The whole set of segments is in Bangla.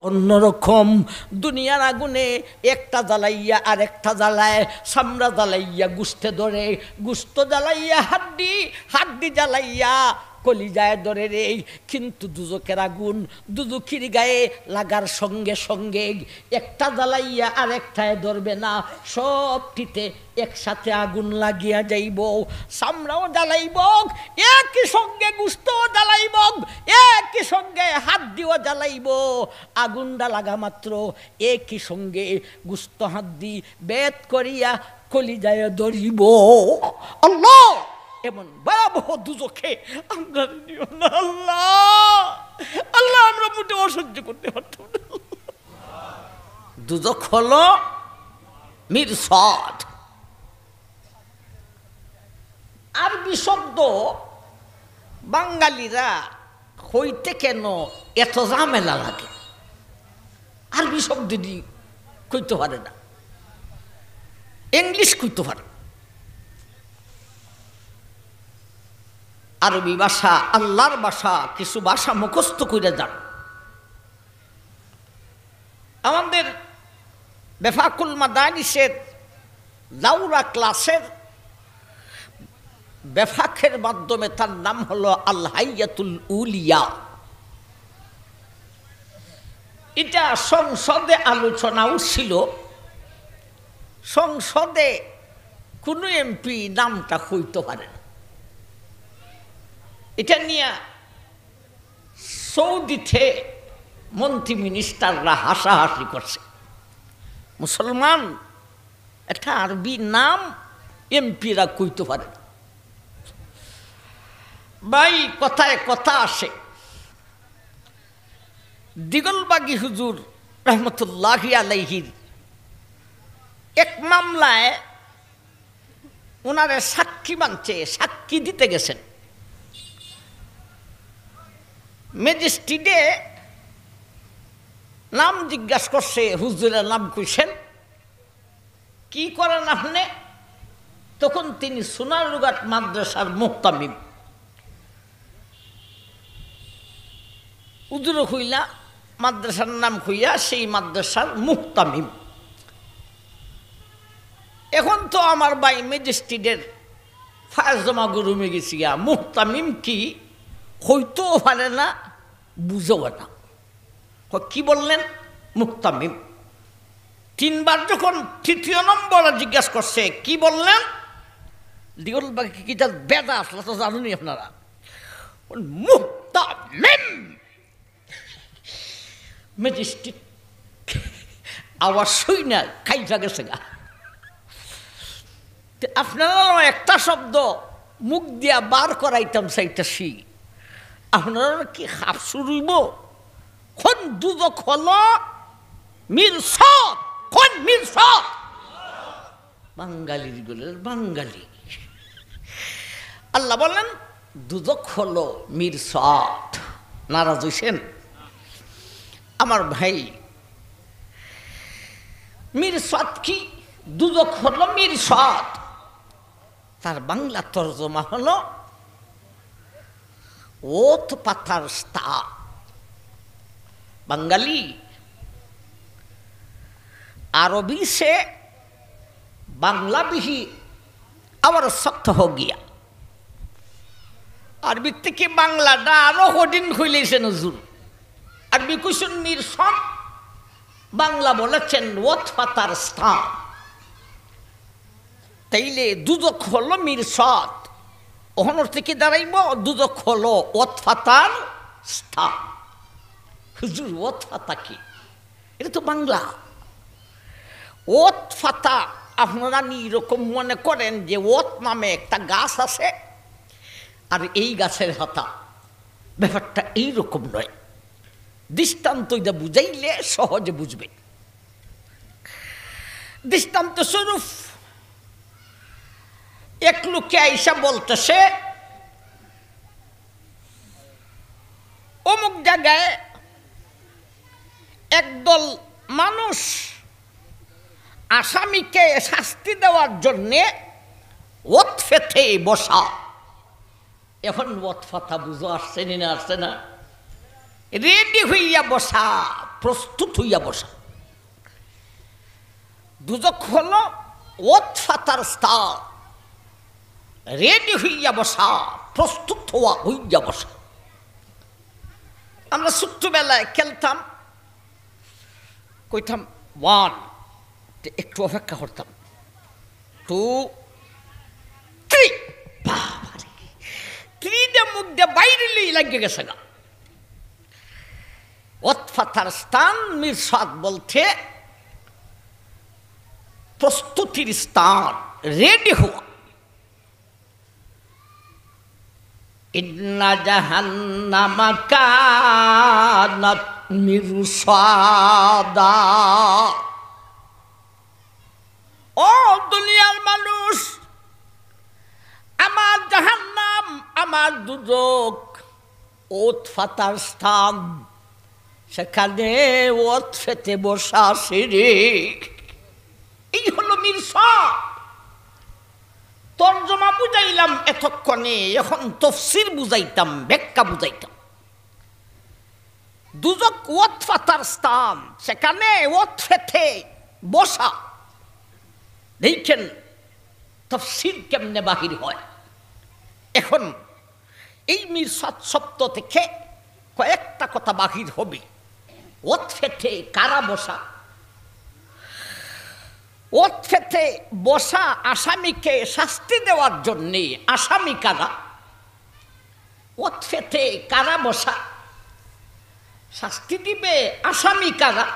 অন্যরকম দুনিয়ার আগুনে একটা জ্বালাইয়া আর একটা জ্বালায়, চামড়া জ্বালাইয়া গুস্তে ধরে, গুস্ত জ্বালাইয়া হাড্ডি, হাড্ডি জ্বালাইয়া কলিজায় ধরে রে। কিন্তু দুজকের আগুন দুজকির গায়ে লাগার সঙ্গে সঙ্গে একটা জ্বালাইয়া আর একটায় ধরবে না, সবটিতে একসাথে আগুন লাগিয়া যাইব। চামড়াও জ্বালাইব, একই সঙ্গে গুস্তও জ্বালাইব, একই সঙ্গে হাড্ডিও জ্বালাইব। আগুনটা লাগা মাত্র একই সঙ্গে গুস্ত হাড্ডি বেদ করিয়া কলিজায় ধরিব। আল্লাহ, এমন ভয়াবহ দুজখে আমরা নিও না আল্লাহ। আল্লাহ, আমরা মোটে অসহ্য করতে পারতাম না। দুজখ হলো মিরসাদ, আরবি শব্দ। বাঙালিরা হইতে কেন এত ঝামেলা লাগে, আরবি শব্দটি কইতে পারে না, ইংলিশ কইতে পারে। আরবি ভাষা আল্লাহর ভাষা, কিছু ভাষা মুখস্থ করে যান। আমাদের বেফাকুল মাদানিসের দাওরা ক্লাসের বেফাকের মাধ্যমে তার নাম হলো আল হাইয়াতুল উলিয়া। এটা সংসদে আলোচনাও ছিল, সংসদে কোনো এমপি নামটা হইতে পারে না। এটা নিয়ে সৌদিতে মন্ত্রী মিনিস্টাররা হাসাহাসি করছে। মুসলমান একটা আরবি নাম এমপিরা কইতে পারে না। ভাই, কথায় কথা আসে। দিগলবাগী হুজুর রহমতুল্লাহি আলাইহির এক মামলায় ওনারে সাক্ষী বানছে, সাক্ষী দিতে গেছেন। ম্যাজিস্ট্রেটে নাম জিজ্ঞাসা করছে, হুজুরের নাম কইছেন, কি করেন আপনি? তখন তিনি সোনারুঘাট মাদ্রাসার মুহতামিম। হুজুর হইলা মাদ্রাসার নাম হইয়া সেই মাদ্রাসার মুহতামিম। এখন তো আমার ভাই ম্যাজিস্ট্রেটের ফায়াজ জমা গরুমে গেছি গা, মুহতামিম কি হইতেও পারে না, বুঝেও না। কি বললেন? মুহতামিম। তিনবার যখন তৃতীয় নম্বর জিজ্ঞাসা করছে, কি বললেন? দিগলবাগী কি তার বেদা আসলে তো জানুনি আপনারা, মুহতামিম। ম্যাজিস্ট্রেট আওয়াজ শুই না খাইফা গেছে গা। আপনারা একটা শব্দ মুখ দিয়া বার করাইতাম চাইতেছি, আপনারা কি হাফ শুরুইব? কোন দুজক হলো মিরসাদ, কোন মিরসাদ? বাঙালির গুলের বাঙালি। আল্লাহ বলেন দুজক হলো মিরসাদ। নারাজ হইছেন? আমার ভাই, মিরসাদ কি? দুজক হলো মিরসাদ, তার বাংলা তর্জমা হলো ওত পাতার স্তা। बंगाली अरबी से बांग्ला भी और सख्त हो गया। अरबी থেকে বাংলাটা আরো কঠিন হইলেছে নজরুল। আরবি কুসুন মিরসাদ, বাংলা বলেছেন ওত পাতার স্থান। তাইলে দুদক হলো মিরসাদ, ওহনর থেকে দাঁড়াইব দুদক হলো ওত পাতার স্থান। হুজুর ওত পাতা কি? এটা তো বাংলা। ওত পাতা আপনারা এরকম মনে করেন যে ওত নামে একটা গাছ আছে আর এই গাছের পাতা, ব্যাপারটা এইরকম নয়। দৃষ্টান্ত এটা বুঝাইলে সহজে বুঝবে। দৃষ্টান্ত স্বরূপ এক লোকে আইসা বলতেছে অমুক জায়গায় একদল মানুষ আসামিকে শাস্তি দেওয়ার জন্যে ওত ফেতে বসা। এখন ওত ফাতা বুঝো আসছে না, আসছে না? রেডি হইয়া বসা প্রস্তুত হইয়া বসা। দুজক হলো ওত ফাতার স্থান, রেডি হইয়া বসা, প্রস্তুত হইয়া বসা। আমরা ছোট্টবেলায় খেলতাম, কইতাম 1, একটু অপেক্ষা করতাম, 2, 3, 3 মুখ দিয়ে বাইরে লাগিয়ে গেছে না। ওতফাতার স্থান মিরসাদ বলতে প্রস্তুতির স্থান, রেডি হওয়া। ইন্না জাহান্নামা কানাত মিরসাদা। ও দুনিয়ার মানুষ, আমার জাহান্নাম, আমার দুজক ওতফাতার স্থান, সেখানে ওত ফেতে বসা শিরিক। এই হলো মিরসাদ। তরজমা বুঝাইলাম এতক্ষণে, এখন তফসির বুঝাইতাম, ব্যাখ্যা বুঝাইতাম। দুজক ওত ফাতার স্থান, সেখানে ওত ফেতে বসা। দেখেন তফসির কেমনে বাহির হয়। এখন এই মিরসাদ শব্দ থেকে কয়েকটা কথা বাহির হবে। ওত ফেতে কারা বসা? ওত ফেতে বসা আসামিকে শাস্তি দেওয়ার জন্যে। আসামি কারা? ওত ফেতে কারা বসা? শাস্তি দিবে আসামি কারা?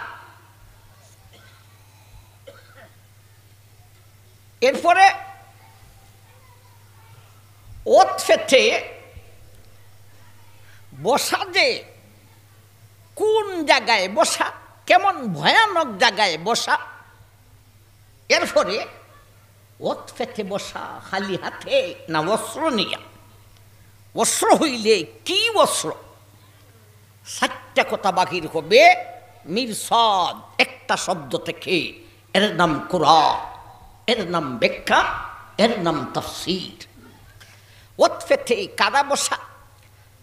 এরপরে ওত ফেতে বসা যে কোন জায়গায় বসা, কেমন ভয়ানক জায়গায় বসা। এরপরে ওত ফেতে বসা খালি হাতে না অস্ত্র নিয়া? অস্ত্র হইলে কি অস্ত্র? 7টা কথা বাহির হবে মিরসাদ একটা শব্দ থেকে। এর নাম কুরআন, এর নাম ব্যাখ্যা, এর নাম তাফসীর। ওত ফেতে কারা বসা?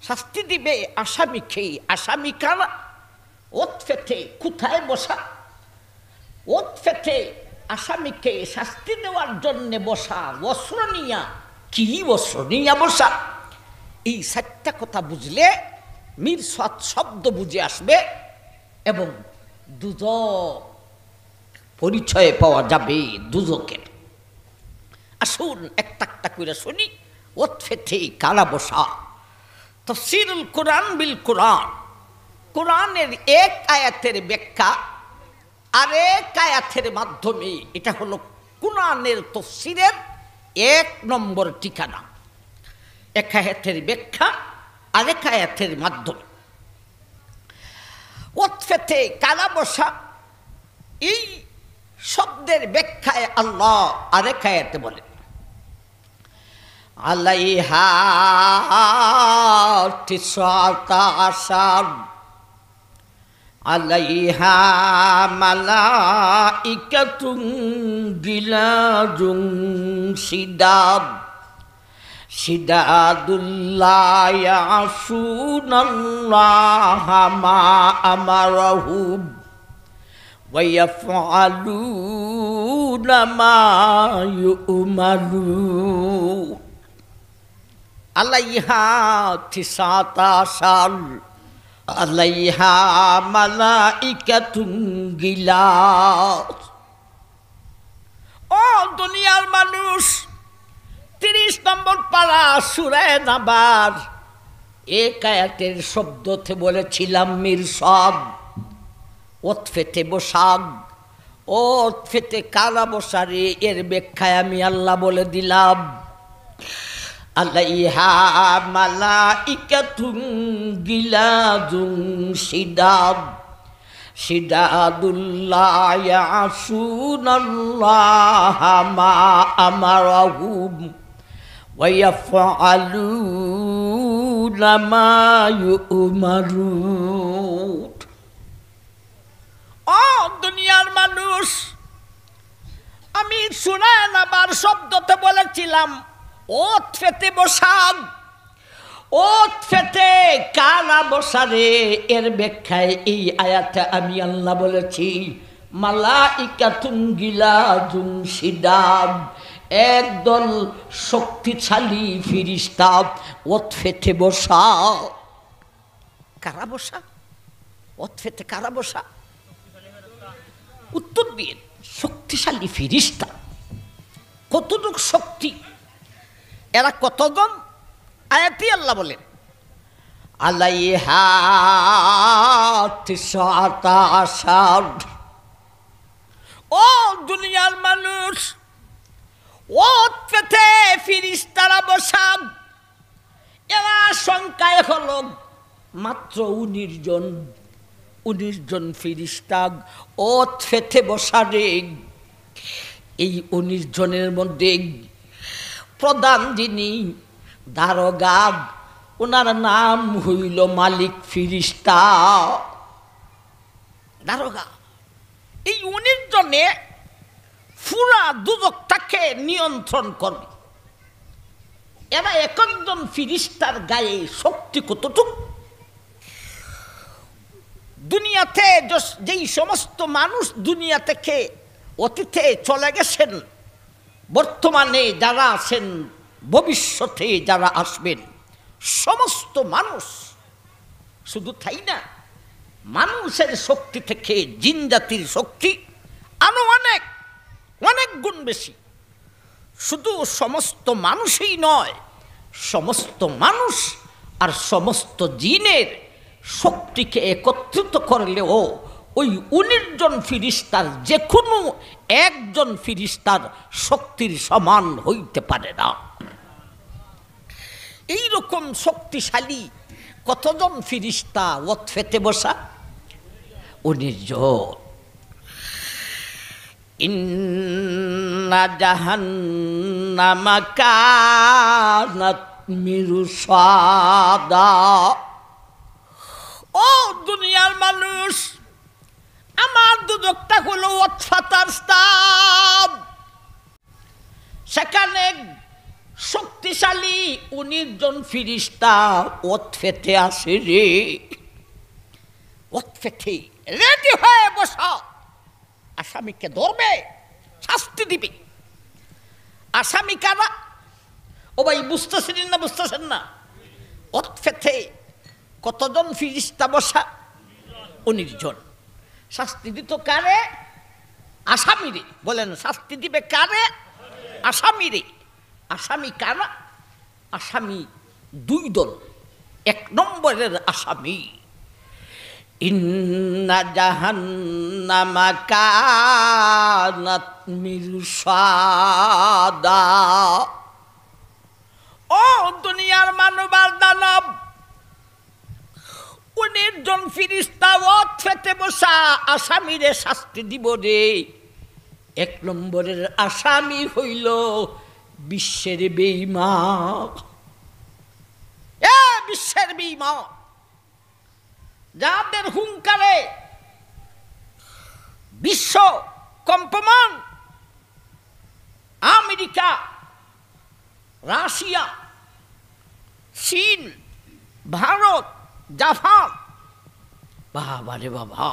শাস্তি দিবে আসামিকে। আসামি কারা? ওত ফেতে কোথায় বসা? ওত ফেতে আসামিকে শাস্তি দেওয়ার জন্যে বসা। অস্ত্র নিয়া, কি অস্ত্র নিয়া বসা? এই 7টা কথা বুঝলে মিরসাদ শব্দ বুঝে আসবে এবং দুজক পরিচয় পাওয়া যাবে দুজকের। আসুন একটা একটা করে শুনি। ওত ফেতে কারা বসা? তাফসীরুল কোরআন বিল কোরআন। কোরআনের এক আয়াতের ব্যাখ্যা আরেক আয়াতের মাধ্যমে। এটা হলো কোরআনের তাফসীরের 1 নম্বর ঠিকানা। এক আয়াতের ব্যাখ্যা আরেক আয়াতের মাধ্যমে। ওত ফেতে কারা বসা, এই শব্দের ব্যাখ্যায় আল্লাহ আরেক আয়াতে বলেন, আলাইহা তিসআতা আশার, আলাইহা মালাইকাতুন গিলাজুন শিদাদ, শিদাদুল্লাহ ইয়াসুনাল্লাহা মা আমারাহুম ওয়া ইয়াফআলুনা মা ইউমারুন। আলাইহা তিসআতা আশার, আলাইহা মালাইকাতুন গিলাজ। ও দুনিয়ার মানুষ, 30 নম্বর পারা সূরা নাবার এক আয়াতের শব্দতে বলেছিলাম মিরসাদ। ওত ফেতে বসাগ, ওত ফেতে কারা বসারে, এর ব্যাখ্যায় আমি আল্লাহ বলে দিলাম, আলাইহা মালাইকাতুন গিলাজুন শিদাদ, শিদাদুল্লাহ ইয়াসুনাল্লাহা মা আমারাহুম ওয়া ইয়াফআলুনা মা ইউমারুন। ও দুনিয়ার মানুষ, আমি সূরা নাবার শব্দতে বলেছিলাম ওত ফেতে বসাগ। ওত ফেতে কারা বসারে, এর ব্যাখ্যায় এই আয়াতে আমি আল্লাহ বলেছি মালাইকাতুন গিলাজুন শিদাদ, একদল শক্তিশালী ফিরিস্তা ওত ফেতে বসা। কারা বসা? ওত ফেতে কারা বসা? উত্তর দিয়ে শক্তিশালী ফিরিস্তা। কতটুক শক্তি, এরা কতজন? আয়াতি আল্লাহ বলেন আলাইহা তিসআতা আশার। ও দুনিয়ার মানুষ, ওত পেতে ফিরিস্তারা বসা, এরা সংখ্যায় হলো মাত্র 19 জন। 19 জন ফিরিস্তা ওত ফেতে বসা রে। এই 19 জনের মধ্যে প্রধান যিনি দারোগা, ওনার নাম হইল মালিক ফিরিস্তা। দারোগা এই 19 জনে পুরা দুজকটাকে নিয়ন্ত্রণ করবে। এরা এক একজন ফিরিস্তার গায়ে শক্তি কতটুক। দুনিয়াতে যেই সমস্ত মানুষ দুনিয়া থেকে অতীতে চলে গেছেন, বর্তমানে যারা আছেন, ভবিষ্যতে যারা আসবেন, সমস্ত মানুষ, শুধু তাই না, মানুষের শক্তি থেকে জিন জাতির শক্তি আরো অনেক অনেক গুণ বেশি। শুধু সমস্ত মানুষই নয়, সমস্ত মানুষ আর সমস্ত জিনের শক্তিকে একত্রিত করলেও ওই 19 জন ফিরিস্তার যে কোনো একজন ফিরিস্তার শক্তির সমান হইতে পারে না। এইরকম শক্তিশালী কতজন ফিরিস্তা ওত ফেতে বসা? 19 জন। ইন্না জাহান্নামা কানাত মিরসাদা। ও দুনিয়ার মানুষ, আমার দুদকটা হলো ওত ফাতার স্থান। সেখানে শক্তিশালী 19 জন ফিরিস্তা ওত ফেতে আসে রে। ওত ফেতে রেডি হয়ে বসা, আসামিকে ধরবে, শাস্তি দিবে। আসামি কারা? ও ভাই বুঝতেছেন না? বুঝতেছেন না? ওত ফেতে কতজন ফিরিস্তা বসা? 19 জন। শাস্তি দিত কারে? আসামিরে। বলেন শাস্তি দিবে কারে? আসামিরে। আসামি কারা? আসামি 2 দল। 1 নম্বরের আসামি ইন্না জাহান্নামা কানাত মিরসাদা। ও দুনিয়ার মানব আর দানব, 19 জন ফিরিস্তা ওত ফেতে বসা আসামিরে শাস্তি দিব রে। 1 নম্বরের আসামি হইল বিশ্বের বেঈমান। বিশ্বের বেঈমান যাদের হুঙ্কারে বিশ্ব কম্পমান, আমেরিকা, রাশিয়া, চীন, ভারত, জাপান, বাবা রে বাবা,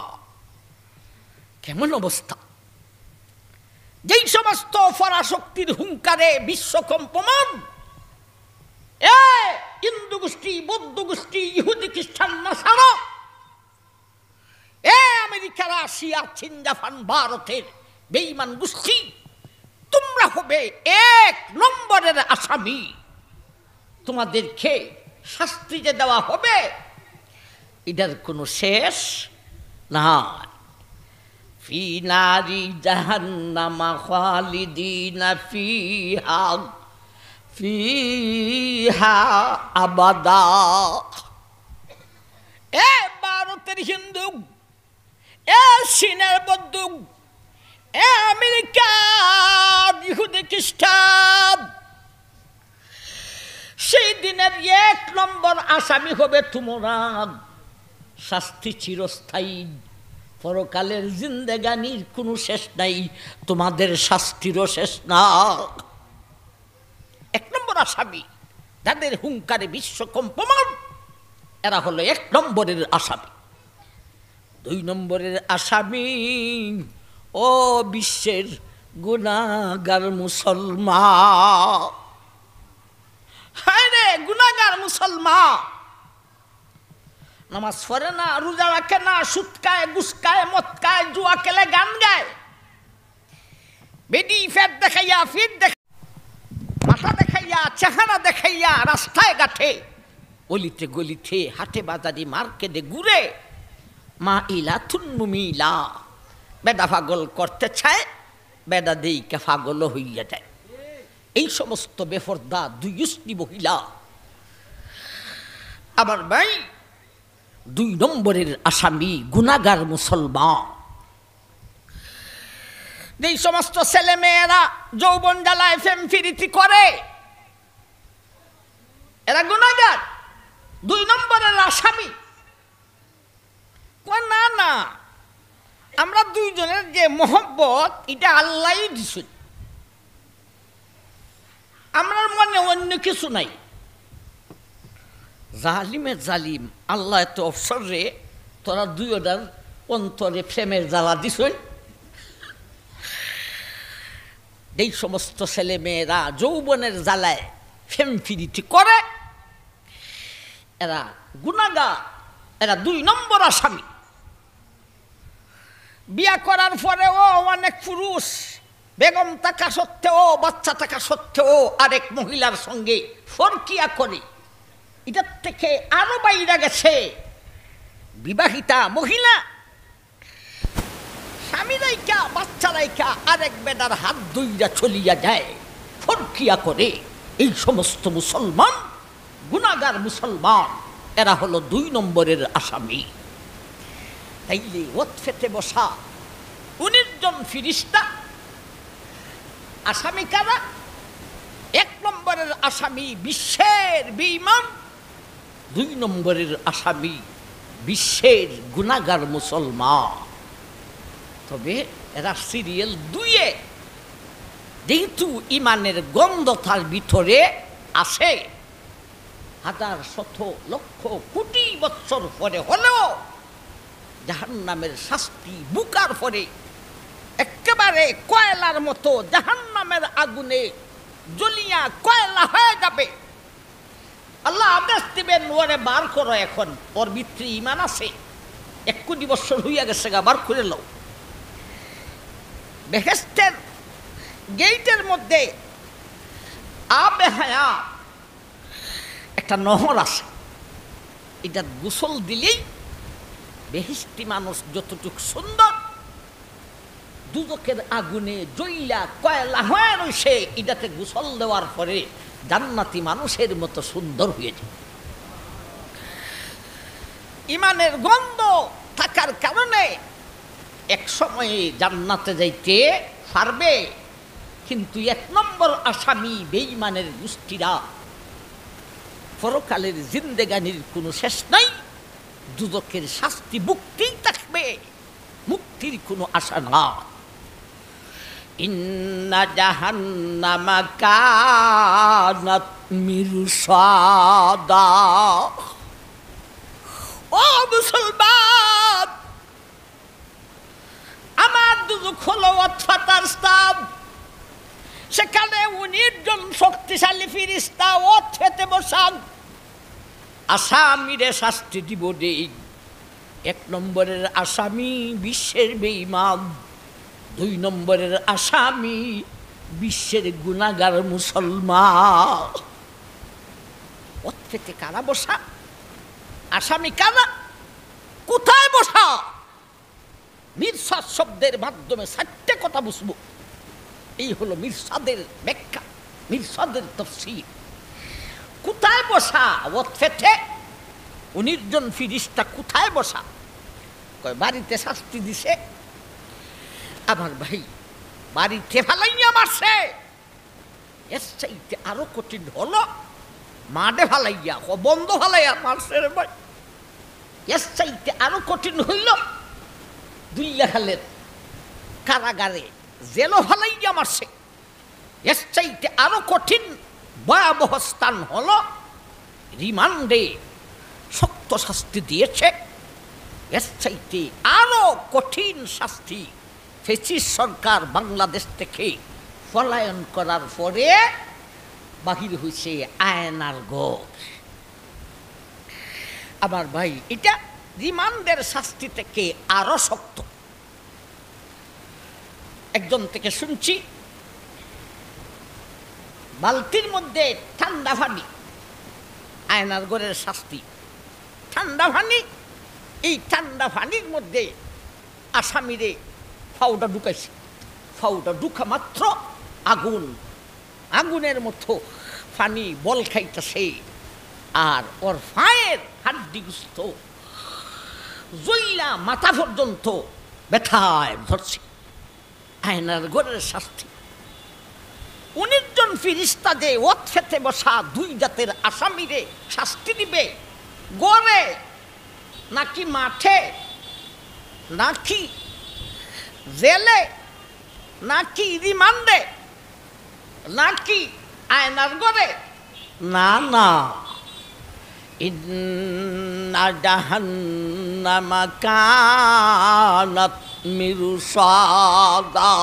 কেমন অবস্থা! যেই সমস্ত পরাশক্তির হুঙ্কারে বিশ্ব কম্পমান, হিন্দু গোষ্ঠী, বৌদ্ধ গোষ্ঠী, ইহুদি, খ্রিস্টান, নাসারা, আমেরিকা, রাশিয়া, চীন, জাপান, ভারতের বেঈমান গোষ্ঠী, তোমরা হবে 1 নম্বরের আসামি। তোমাদেরকে শাস্তি যে দেওয়া হবে, এটার কোনো শেষ না। ফি নারি জাহান্নামা খালিদিনা ফিহা ফিহা আবাদা। ভারতের হিন্দু, চীনের বৌদ্ধ, আমেরিকার ইহুদি খ্রিস্টান, সেই দিনের 1 নম্বর আসামি হবে তোমরা। শাস্তি চিরস্থায়ী, পরকালের জিন্দেগানির কোনো শেষ নাই, তোমাদের শাস্তিরও শেষ না। 1 নম্বর আসামি যাদের হুঙ্কারে বিশ্ব কম্পমান, এরা হলো 1 নম্বরের আসামি। 2 নম্বরের আসামি ও বিশ্বের গুনাহগার মুসলমান। হায় রে গুনাহগার মুসলমান, নামাজ পড়ে না, রোজা রাখে না, সুদ খায়, ঘুষ খায়, মদ খায়, জুয়া খেলে, গান গায়, বেডি ফেট দেখাইয়া, ফিট মাথা দেখাইয়া, চেহারা দেখাইয়া রাস্তায় ঘাটে, অলিতে গলিতে, হাটে বাজারে, মার্কেটে ঘুরে মা ইলাতুন মুমিলা, বেডা পাগল করতে চায়, বেডা দেইকে পাগল হইয়া যায়। এই সমস্ত বেপরদা দুইস্তি মহিলা আমার ভাই 2 নম্বরের আসামি গুনাহগার মুসলমান। এই সমস্ত ছেলে মেয়েরা যৌবন জ্বালায় প্রেম প্রীতি করে, এরা গুনাহগার, 2 নম্বরের আসামি। না না, আমরা দুইজনের যে মোহব্বত, এটা আল্লাহই দিছেন, আমার মনে অন্য কিছু নাই। জালিমের জালিম আল্লাহ এত অবসর রে, তোরা 2টার অন্তরে প্রেমের জ্বালা দিছেন। এই সমস্ত ছেলে মেয়েরা যৌবনের জ্বালায় প্রেম প্রীতি করে, এরা গুনাহগার, এরা 2 নম্বর আসামি। বিয়া করার পরেও অনেক পুরুষ বেগম থাকা সত্ত্বেও, বাচ্চা থাকা সত্ত্বেও আরেক মহিলার সঙ্গে ফরকিয়া করে। এটার থেকে আরো বাইরে গেছে বিবাহিতা মহিলা স্বামী রাইকা, বাচ্চা রাইকা আরেক বেটার হাত ধইরা চলিয়া যায়, ফরকিয়া করে। এই সমস্ত মুসলমান গুনাহগার মুসলমান, এরা হলো 2 নম্বরের আসামি। তাইলে ওত ফেতে বসা 19 জন ফিরিস্তা আসামি কারা? 1 নম্বরের আসামি বিশ্বের বেঈমান, 2 নম্বরের আসামি বিশ্বের গুনাহগার মুসলমান। তবে এরা সিরিয়াল 2-এ, যেহেতু ইমানের গন্ধ তার ভিতরে আসে, হাজার শত লক্ষ কোটি বৎসর পরে হলেও জাহান্নামের শাস্তি বুকার পরে একেবারে কয়লার মতো জাহান্নামের আগুনে জ্বলিয়া কয়লা হয়ে যাবে। আল্লাহ আদেশ দিবেন, ওরে বার করো, এখন ওর ভিতরে ইমান আছে, 1 কোটি বৎসর হইয়া গেছে গা, বার করে লও। বেহেশতের গেইটের মধ্যে আবে হায়াত একটা নহর আছে, এটা গোসল দিলেই বেহেশতি মানুষ যতটুক সুন্দর, দুদকের আগুনে জ্বইলা কয়লা হয়ে রইছে, এটাতে গোসল দেওয়ার পরে জান্নাতি মানুষের মতো সুন্দর হয়ে যায়। ইমানের গন্ধ থাকার কারণে এক সময়ে জান্নাতে যাইতে পারবে, কিন্তু 1 নম্বর আসামি বেঈমানের গোষ্ঠীরা পরকালের জিন্দেগানির কোনো শেষ নাই, দুদকের শাস্তি মুক্তিই থাকবে, মুক্তির কোনো আশা না। ইন্না জাহান্নামা কানাত মিরসাদা। ও মুসলমান, আমার দুদক হলো অতফাতার স্থান, সেখানে 19 জন শক্তিশালী ফিরিস্তা ওত খেতে বসান, আসামিরে শাস্তি দিব দেই। 1 নম্বরের আসামি বিশ্বের বেঈমান, 2 নম্বরের আসামি বিশ্বের গুনাহগার মুসলমান। ওত খেতে কারা বসা? আসামি কারা? কোথায় বসা? মিরসাদ শব্দের মাধ্যমে 4টে কথা বুঝবো। এই হলো মিরসাদের ব্যাখ্যা, মিরসাদের তাফসীর। কোথায় বসা? ওত ফেটে 19 জন ফিরিস্তা কোথায় বসা? কয় বাড়িতে শাস্তি দিছে। আমার ভাই, বাড়িতে ফালাইয়া মারছে, এর চাইতে আরো কঠিন হলো মাঠে ফালাইয়া, বন্ধ ফালাইয়া মারছে রে ভাই। এর চাইতে আরো কঠিন হইল দুল্লাখালের কারাগারে জেলো ফালাইয়া মারছে। এর চাইতে আরো কঠিন ভয়াবহ স্থান হলো রিমান্ডে শক্ত শাস্তি দিয়েছে। এর চাইতে আরো কঠিন শাস্তি ফ্যাসিস্ট সরকার বাংলাদেশ থেকে পলায়ন করার পরে বাহির হয়েছে আয়নার ঘর। আমার ভাই, এটা রিমান্ডের শাস্তি থেকে আরো শক্ত। একজন থেকে শুনছি বালতির মধ্যে ঠান্ডা পানি, আয়নার ঘরের শাস্তি ঠান্ডা পানি। এই ঠান্ডা পানির মধ্যে আসামিরে ফাউডা ঢুকাইছে, ফাউডা ঢুকা মাত্র আগুন, আগুনের মতো পানি বল খাইতেছে, আর ওর পায়ের হাড্ডিগুস্ত জইলা মাথা পর্যন্ত ব্যথায় ধরছে। আয়নার ঘরের শাস্তি। 19 জন ফিরিস্তা যে ওত খেতে বসা দুই জাতের আসামিরে শাস্তি দিবে, গড়ে নাকি মাঠে নাকি জেলে নাকি রিমান্ডে নাকি আয়নার ঘরে? না না, ইন্না জাহান্নামা কানাত মিরসাদা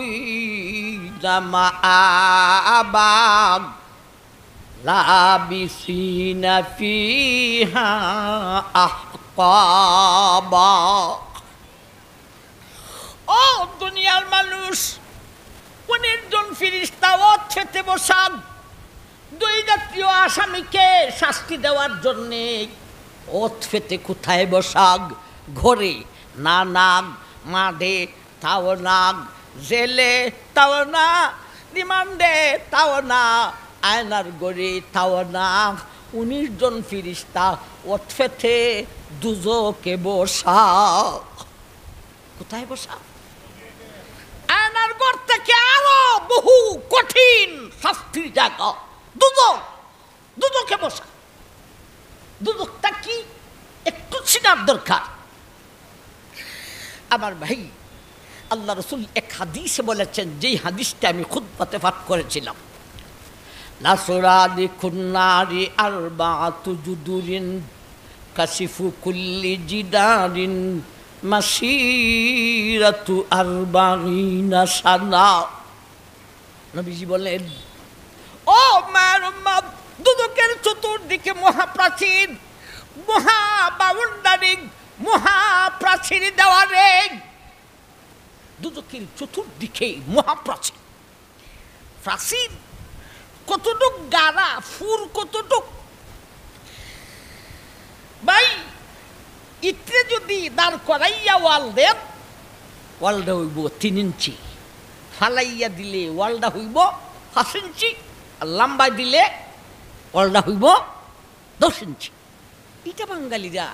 লিত্তাগীনা মাআবা লাবিসিনা ফিহা আহকাবা। ও দুনিয়ার মানুষ, 19 জন ফিরিস্তা ওত খেতে বসান দুই জাতীয় আসামিকে শাস্তি দেওয়ার জন্যে। ওত ফেতে কোথায় বসাগ? ঘরে না, নাগ মাঠে তাও নাগ, জেলে তাও না, রিমান্ডে তাও না, আয়নার ঘরে তাও না। 19 জন ফিরিস্তা ওত ফেতে দুজকে বসা। কোথায় বসা? আয়নার ঘর থেকে আরো বহু কঠিন শাস্তির জায়গা দুদক, দুদকে বসা। দুদকটা কি একটু চিনার দরকার। আমার ভাই, আল্লাহ রসুল এক হাদিসে বলেছেন, যেই হাদিসটা আমি খুতবাতে পাঠ করেছিলাম, নাসরানি খুন্নারি আরবাআতু জুদুরিন কাশিফু কুল্লি জিদারিন মাসিরাতু আরবাঈনা সানা। নবীজি বলেন, ও মায়ের উম্মত, দুদকের চতুর্দিকে মহাপ্রাচীর, মহা বাউন্ডারি, মহাপ্রাচীর দেওয়ালে। দুদকের চতুর্দিকে মহাপ্রাচীর। প্রাচীর কতটুক গাড়া, ফুর কতটুক। ভাই, ইত্রে যদি দাঁড় করাইয়া ওয়াল দেন, ওয়ালটা হইব 3 ইঞ্চি, ফালাইয়া দিলে ওয়ালটা হইব 5 ইঞ্চি, আর লম্বা দিলে ওয়ালটা হইব 10 ইঞ্চি। এটা বাঙালিরা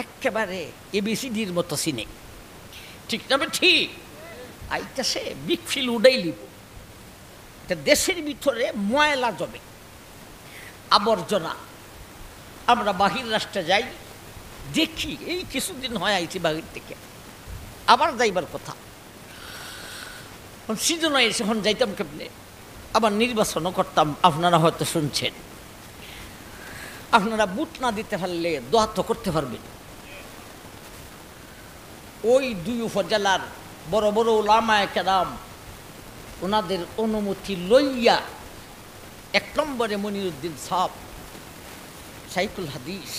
একেবারে এবিসিডির মতো চিনে, ঠিক না? ঠিক আইতাছে বিগ ফিল উডাই লিব। এটা দেশের ভিতরে ময়লা জমে, আবর্জনা। আমরা বাহির রাষ্ট্রে যাই, দেখি, এই কিছুদিন হয় আইছি বাহির থেকে, আবার যাইবার কথা। সিজন এসে এখন যাইতাম কেমনে, আবার নির্বাচনও করতাম। আপনারা হয়তো শুনছেন, আপনারা বুট না দিতে পারলে দোয়া তো করতে পারবেন। ওই 2 উপজেলার বড় বড় উলামায়ে কেরাম, ওনাদের অনুমতি লইয়া 1 নম্বরে মনিরুদ্দিন সাহেব শাইখুল হাদিস,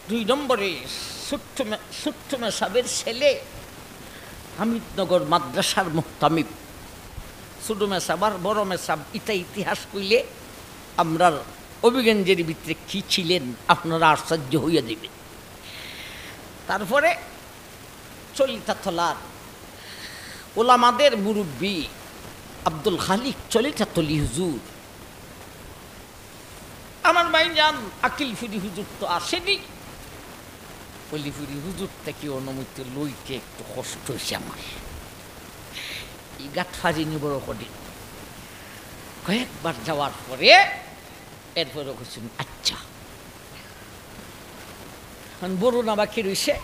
2 নম্বরে সুট্টুমে সাহেবের ছেলে হামিদনগর মাদ্রাসার মুহতামিম, সুডুমে সাহেব আর বড় মেসাব। ইটা ইতিহাস কইলে আমরা অভিজ্ঞানের ভিতরে কি ছিলেন আপনারা আশ্চর্য হইয়া দেবেন। তারপরে চলিতাথলার ওলামাদের মুরব্বী আব্দুল খালিক চলিতাথলি হুজুর। আমার ভাই যান আকিলফুরি হুজুর তো আসেনি, অলিফুরি হুজুর থেকে অনুমতি লইতে একটু কষ্ট হয়েছে আমার। এই গাঠ ফাজিনি বড় কঠিন। কয়েকবার যাওয়ার পরে এরপরে বলছেন, আচ্ছা বড় না বাকি রয়েছে,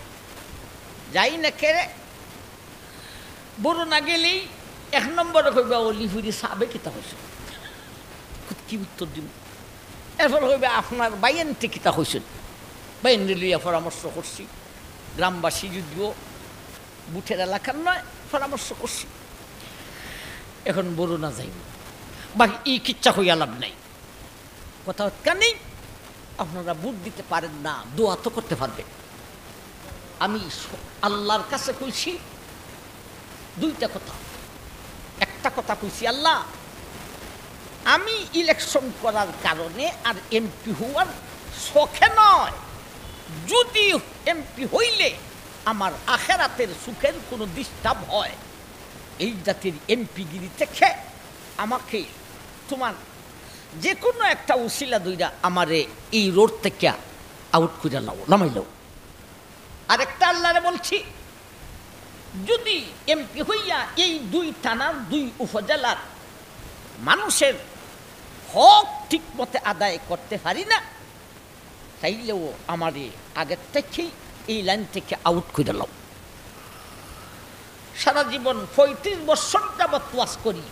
যাই না কেড়ে। বড় না গেলেই এক নম্বরে কইবা অলি ফুরি সাবে কিতা হয়েছে, কি উত্তর দিব? এরপর কইবে আপনার বাইনটি কিতা হয়েছেন, বাইন লিয়া পরামর্শ করছি, গ্রামবাসী যদিও বুথের এলাকার নয়, পরামর্শ করছি। এখন বড় না যাইব বা ই কিচ্ছা হইয়া লাভ নাই, কথা নেই। আপনারা বুট দিতে পারেন না, দোয়া তো করতে পারবে। আমি আল্লাহর কাছে কইছি দুইটা কথা। একটা কথা কইছি, আল্লাহ আমি ইলেকশন করার কারণে আর এমপি হওয়ার শখে নয়, যদি এমপি হইলে আমার আখেরাতের সুখের কোনো ডিস্টার্ব হয়, এই জাতির এমপিগিরি থেকে আমাকে তোমার যে কোনো একটা উসিলা দইরা আমারে এই রোড থেকে আউট করে নামাই লাও। আরেকটা আল্লাহরে বলছি, যদি এমপি হইয়া এই দুই থানার দুই উপজেলার মানুষের হক ঠিক মতে আদায় করতে পারি না, তাইলেও আমারে আগের থেকেই এই লাইন থেকে আউট করে লাও। সারা জীবন 35 বছর যাবত ওয়াজ করি,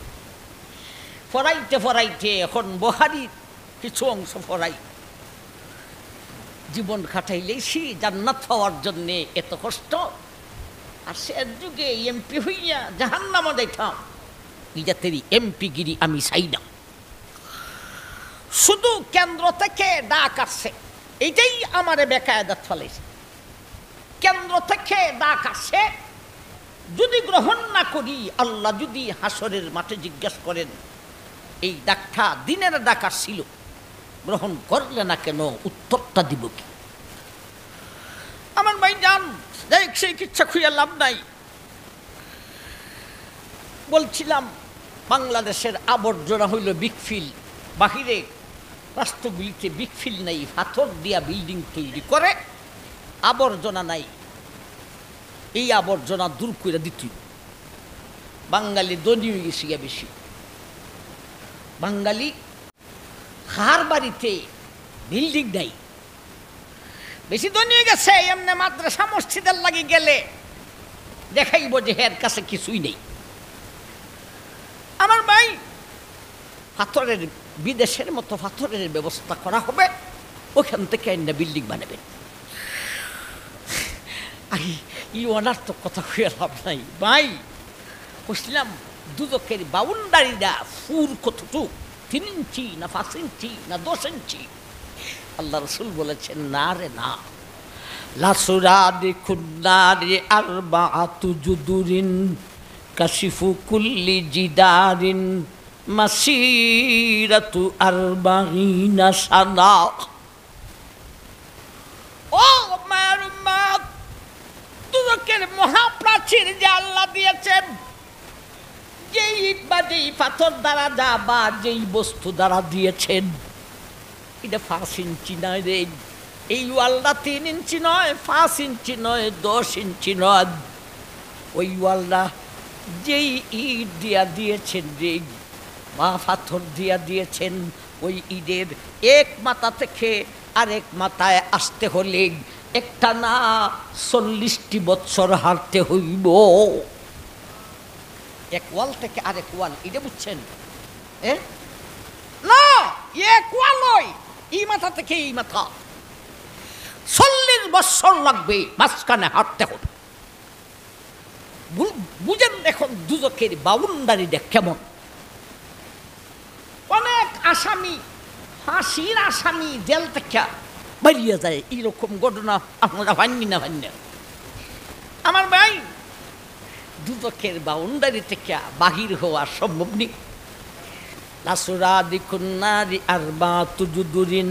ফরাইতে ফরাইতে এখন বহারির কিছু অংশ ফরাই। জীবন খাটাইলেছি জান্নাত পাওয়ার জন্যে এত কষ্ট, আর সে যুগে এমপি হইয়া জাহান্নামে যাইতাম। এই জাতের এমপিগিরি আমি চাই না। শুধু কেন্দ্র থেকে ডাক আসছে, এইটাই আমারে বেকায়দাত ফেলাইছে। কেন্দ্র থেকে ডাক আসছে, যদি গ্রহণ না করি, আল্লাহ যদি হাসরের মাঠে জিজ্ঞাসা করেন এই ডাকটা দিনের ডাক আসছিল, গ্রহণ করলে না কেন, উত্তরটা দিব কি? আমার ভাই জান, দেখ সেই কিচ্ছা খুঁয়া লাভ নাই। বলছিলাম বাংলাদেশের আবর্জনা হইল বিগফিল, বাহিরে রাষ্ট্রগুলিতে বিগফিল নাই, পাথর দিয়া বিল্ডিং তৈরি করে, আবর্জনা নাই। এই আবর্জনা দূর করে দিত। বাঙালি ধনী হয়ে গেছি বেশি। বাঙালি হার বাড়িতে বিল্ডিং নাই, বেশি ধনী হয়ে গেছে। এমনি মাদ্রাসা মসজিদের লাগি গেলে দেখাইব যে এর কাছে কিছুই নেই। আমার ভাই, পাথরের বিদেশের মতো পাথরের ব্যবস্থা করা হবে, ওখান থেকে একটা বিল্ডিং বানাবেন। ই অনার্থক কথা হয়ে লাভ নাই ভাই। বুঝলাম দুদকের বাউন্ডারিটা ফুর কতটুকু, 3 ইঞ্চি না 5 ইঞ্চি না 10 ইঞ্চি? আল্লাহ রসুল বলেছেন না রে না। লাসুরাদি খুন্নারি আরবাআতু জুদুরিন কাশিফু কুল্লি জিদারিন মাসিরাতু 40 সানা। ও মায়ের উম্মত, দুদকের মহাপ্রাচীর যে আল্লাহ দিয়েছেন, যেই ইট বা যেই পাথর দ্বারা যা বা যেই বস্তু দ্বারা দিয়েছেন, এটা 5 ইঞ্চি নয় রে। এই ওয়ালটা 3 ইঞ্চি নয়, 5 ইঞ্চি নয়, 10 ইঞ্চি নয়। ওই ওয়ালটা যেই ইট দিয়া দিয়েছেন রে, বা পাথর দিয়া দিয়েছেন, ওই ইটের এক মাথা থেকে আরেক মাথায় আসতে হলে একটা না 40টি বৎসর হাঁটতে হইব। এক ওয়াল থেকে আরেক ওয়াল, এটা বুঝছেন? না, এক ওয়াল নয়, এই মাথা থেকে এই মাথা 40 বৎসর লাগবে, মাঝখানে হাঁটতে হবে। বুঝেন এখন দুদকের বাউন্ডারিটা কেমন। অনেক আসামি, ফাঁসির আসামি জেল থেকে বেরিয়ে যায়, এইরকম ঘটনা আপনারা ভাঙি না ভাঙেন। আমার ভাই, দুদকের বাউন্ডারি থেকে বাহির হওয়া সম্ভব নেই। লাসুরাদি খুন্নারি আরবাআতু জুদুরিন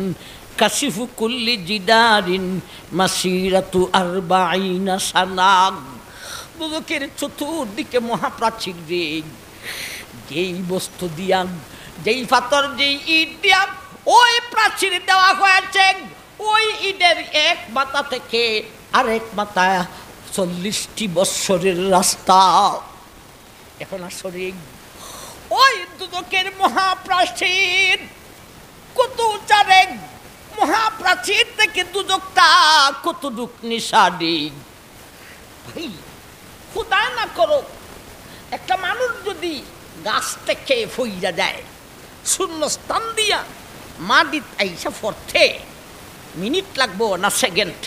কাশিফু কুল্লি জিদারিন মাসিরাতু 40 সানা। দুদকের চতুর্দিকে মহাপ্রাচীর রে, যেই বস্তু দিয়া, যেই পাথর, যেই ইট দিয়া ওই প্রাচীর দেওয়া হয়েছে, ওই ইটের এক মাথা থেকে আরেক মাথায় 40টি বৎসরের রাস্তা। এখন আসলে ওই দুদকের মহাপ্রাচীর কত উচ্চারে, মহাপ্রাচীর থেকে দুদকটা কতটুক নিশানি। ভাই খুদা না করো, একটা মানুষ যদি গাছ থেকে ফইরা যায়, শূন্য স্থান দিয়া মাটিত আইসা পড়তে মিনিট লাগবো না সেকেন্ড?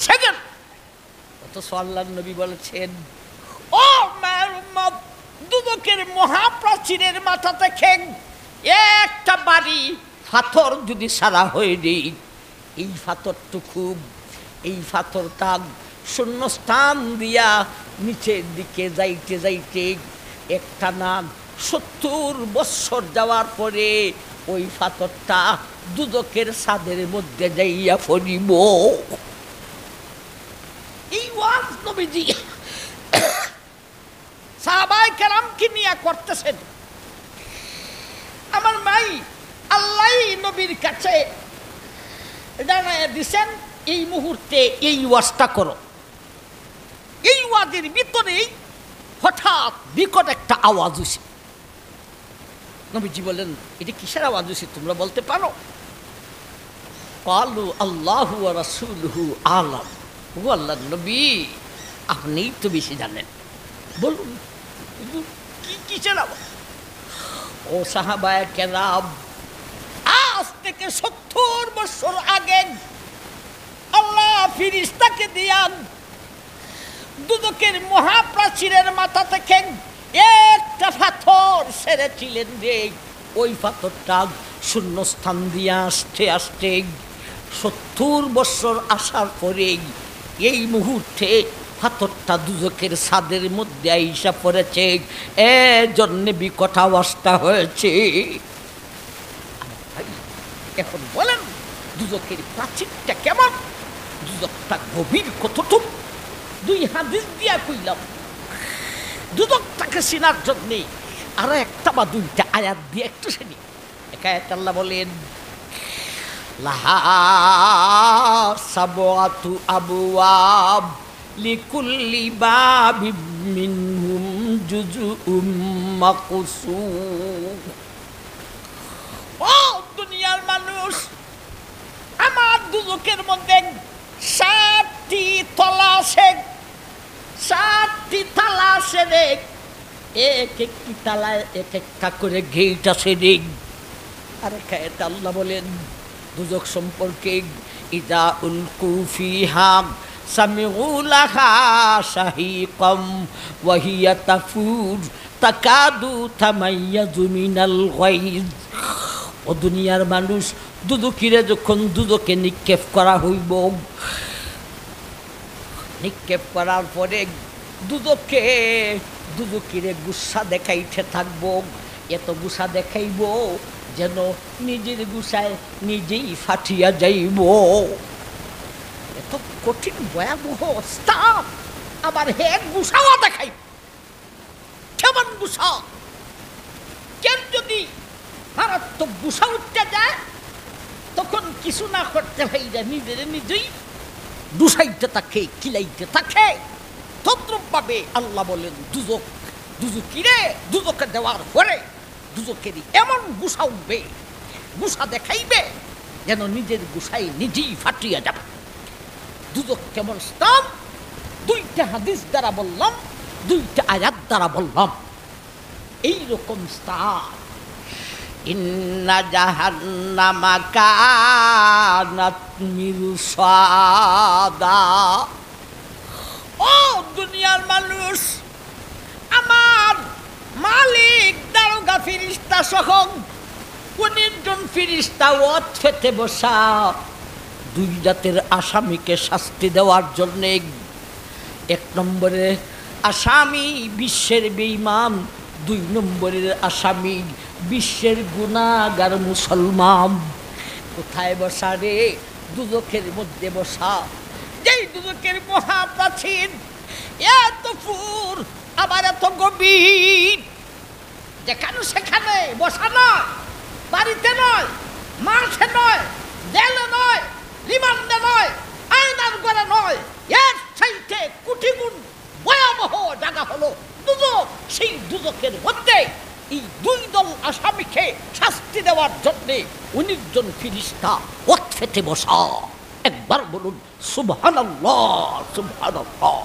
সেকেন্ড। অথচ আল্লাহর নবী বলেছেন, ও মায়ের উম্মত, দুদকের মহাপ্রাচীরের মাথা থেকে একটা বাড়ি পাথর যদি সারা হয়ে দেই, এই পাথরটুকু, এই পাথরটা শূন্য স্থান দিয়া নিচের দিকে যাইতে যাইতে একটা না 70 বৎসর যাওয়ার পরে ওই পাথরটা দুদকের ছাদের মধ্যে যাইয়া পড়িব। এই ওয়াজ নবীজি সাহাবায়ে কেরামকে নিয়ে করতেছেন। আমার মাই আল্লাহ নবীর কাছে জানায়া দিছেন, এই মুহূর্তে এই ওয়াজটা করো। এই ওয়াজের ভিতরে হঠাৎ বিকট একটা আওয়াজ হইছে। নবীজি বলেন, এটা কিসের আওয়াজ হইছে তোমরা বলতে পারো? ক্বালু আল্লাহু ওয়া রাসূলুহু আলাম। ও আল্লাহর নবী, আপনিই তো বেশি জানেন, বলুন কি কিসের আওয়াজ? ও সাহাবায়ে কেরাম, আজ থেকে 70 বছর আগে আল্লাহ ফেরেশতাকে দিয়ান দুদকের মহাপ্রাচীরের মাথা থেকে একটা পাথর ছেড়েছিলেন রে। ওই পাথরটা শূন্যস্থান দিয়ে আসতে আসতে 70 বছর আসার পরে এই মুহূর্তে পাথরটা দুদকের ছাদের মধ্যে আইসা পড়েছে। এজন্যে বিকট আওয়াজটা হয়েছে। এখন বলেন, দুদকের প্রাচীরটা কেমন? দুদকটা গভীর কতটুকু? 2 হাদিস দিয়া কইলাম। দুদকটাকে চেনার জন্যে আরো একটা বা 2টা আয়াত দিয়ে একটু শুনি। এক আয়াত আল্লাহ বলেন, লাহা সাবআতু আবওয়াব লিকুল্লি বাবিম মিনহুম জুজউম মাকসুম। ও দুনিয়ার মানুষ, আমার দুদকের মধ্যে 7টি তলা আছে। 7টি তালা আছে রে। এক একটি তালায় এক একটা করে গেট আছে রে। আর এটা আল্লাহ বলেন দুজক সম্পর্কে, ইদা উলকু ফিহা সামিউ লাহা শাহিকাম ওয়া হিয়া তাফুর তাকাদু তামাইয়াজু মিনাল গায়জ। ও দুনিয়ার মানুষ, দুদকিরে যখন দুদকে নিক্ষেপ করা হইব, নিক্ষেপ করার পরে দুদকিরে গুসা দেখাইতে থাকব। এত গুসা দেখাইব যেন নিজের গুসায় নিজেই ফাটিয়া যাইব। এত কঠিন ভয়াবহ স্থান, আবার হে গুসাও দেখাইব। কেমন গুসা? কেন যদি মারাত্মক গুসা উঠতে যায়, তখন কিছু না করতে হইয়া নিজের নিজেই দুসাইতে থাকে, কিলাইতে থাকে। তদ্রুপ ভাবে আল্লাহ বলেন, দুজকিরে দুজকে দেওয়ার পরে দুজকেরই এমন গুসা উঠবে, গুসা দেখাইবে যেন নিজের গুসাই নিজেই ফাটিয়া যাবে। দুজক কেমন স্থান? 2টা হাদিস দ্বারা বললাম, 2টা আয়াত দ্বারা বললাম। এইরকম স্থান। ইন্না জাহান্নামা কানাত মিরসাদা। ও দুনিয়ার মানুষ, আমার মালিক দারোগা ফেরেশতা সহ 19 জন ফেরেশতা ওয়াত ফেতে বসা 2 জাতের আসামিকে শাস্তি দেওয়ার জন্য। 1 নম্বরে আসামি বিশ্বের বেঈমান, 2 নম্বরের আসামি বিশ্বের গুনাহগার মুসলমান। কোথায় বসা রে? দুদকের মধ্যে বসা। যেই দুদকের মহাপ্রাচীর এত ফুর, আবার এত গভীর, যেখানে সেখানে বসা নয়, বাড়িতে নয়, মাঠে নয়, জেলে নয়, রিমান্ডে নয়, আয়নার ঘরে নয়, এর চাইতে কোটি গুণ ভয়াবহ জায়গা হলো দুদক। সেই দুদকের মধ্যে এই 2 দল আসামিকে শাস্তি দেওয়ার জন্যে 19 জন ফেরেশতা ওয়াত ফেতে বসা। একবার বলুন সুবহানাল্লাহ, সুবহানাল্লাহ।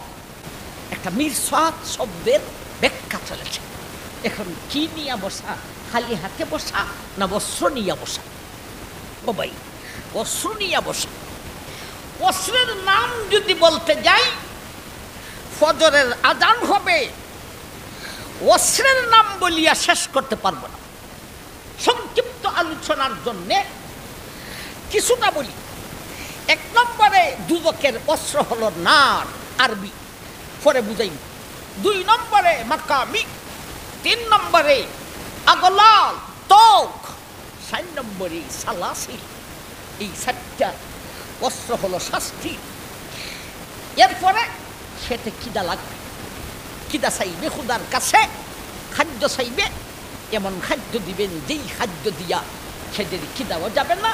একটা মিরসাদ শব্দের ব্যাখ্যা চলেছে। এখন কি নিয়ে বসা? খালি হাতে বসা না বস্ত্র নিয়ে বসা? ও ভাই, বস্ত্র নিয়ে বসা। বস্ত্রের নাম যদি বলতে যাই, ফজরের আজান হবে, বস্ত্রের নাম বলিয়া শেষ করতে পারবো না। সংক্ষিপ্ত আলোচনার জন্যে কিছুটা বলি। এক নম্বরে দুদকের অস্ত্র হলো নার, আরবি, পরে বুঝাই। 2 নম্বরে মাকামি, 3 নম্বরে আগলাল, তোক, 4 নম্বরে সালাসিল। এই 4টা অস্ত্র হলো শাস্তি। এরপরে সেতে খিদা লাগবে, খিদা চাইবে খুদার কাছে, খাদ্য চাইবে, এমন খাদ্য দিবেন যেই খাদ্য দিয়া সেদের খিদাও যাবে না,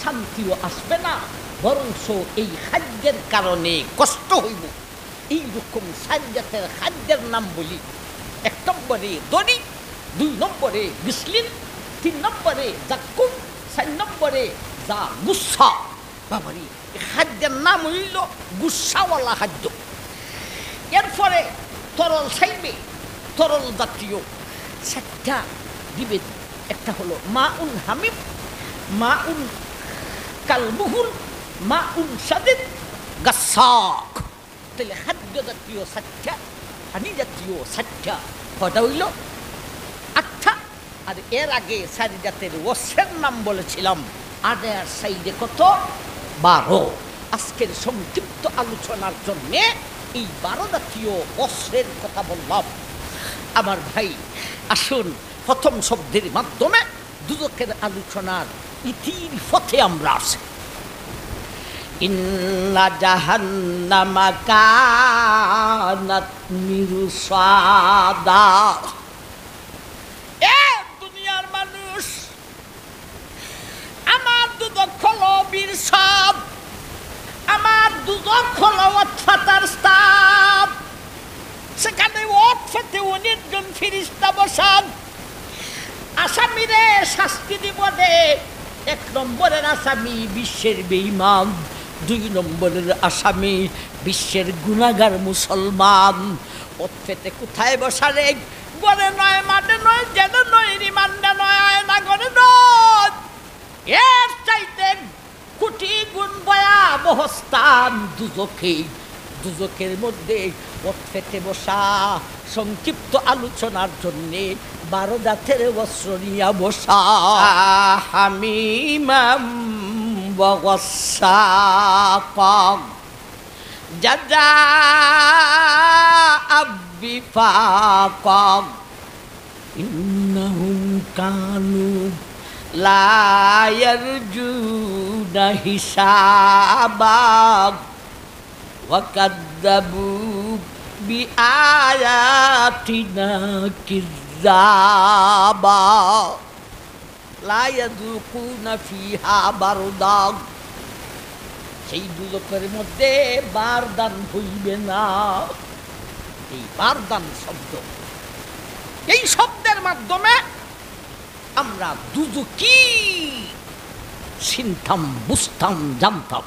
শান্তিও আসবে না, বরংস এই খাদ্যের কারণে কষ্ট হইব। এইরকম 4 জাতের খাদ্যের নাম বলি। 1 নম্বরে দড়ি, 2 নম্বরে বিসলিন, 3 নম্বরে জাক্কুম, 4 নম্বরে যা গুসা। বাবারি, খাদ্যের নাম হইল গুসাওয়ালা খাদ্য। এরপরে তরল চাইবে, তরল জাতীয় 4টা দিবেন। একটা হলো মাউন হামিম, মাউন কালমুহুল, মাউন সাদিদ, গাসাক। তাহলে খাদ্য জাতীয় 4টা, পানি জাতীয় 4টা, কটা হইল 8টা। আর এর আগে 4 জাতের ওয়াসের নাম বলেছিলাম, আর সাইডে কত? 12। আজকের সংক্ষিপ্ত আলোচনার জন্যে এই 12 জাতীয় অস্ত্রের কথা বললাম। আমার ভাই, আসুন প্রথম শব্দের মাধ্যমে দুদকের আলোচনার ইতির পথে আমরা আসি। ইন্না জাহান্নামা কানাত মিরসাদা। এ দুনিয়ার মানুষ, আমার দুদক হলো মিরসাদ, আমার দুদক হলো ওয়াতফাতার স্তাব। সেখানে ওয়াতফাতে 19 জন ফেরেশতা বসান। আসামিরে শাস্তি দিব দে। 1 নম্বরের আসামি বিশ্বের বেঈমান, 2 নম্বরের আসামি বিশ্বের গুনাহগার মুসলমান। ওয়াতফাতে কোথায় বসারে? গরে নয়, মাঠে নয়, জেলে নয়, রিমান্ডে নয়, আয়না ঘরে নয়। এর চাইতে কোটি গুণ ভয়াবহ স্থান দুজকে। দুজকের মধ্যে ওয়াতফাতে বসা। সংক্ষিপ্ত আলোচনার জন্যে 12 জাতের অস্ত্র নিয়ে বসা। হামিমাম ওয়া গাসাকাম জাযাআ বিফাকাম ইন্নাহুম কানু লা ইয়ারজুনা হিসাবা ওয়া কাযযাবু বিআয়াতিনা কিযাবা লা ইয়াযুকুনা ফিহা বারদা। সেই দুজকের মধ্যে বারদান হইবে না। এই বারদান শব্দ, এই শব্দের মাধ্যমে আমরা দুজকি চিনতাম, বুঝতাম, জানতাম।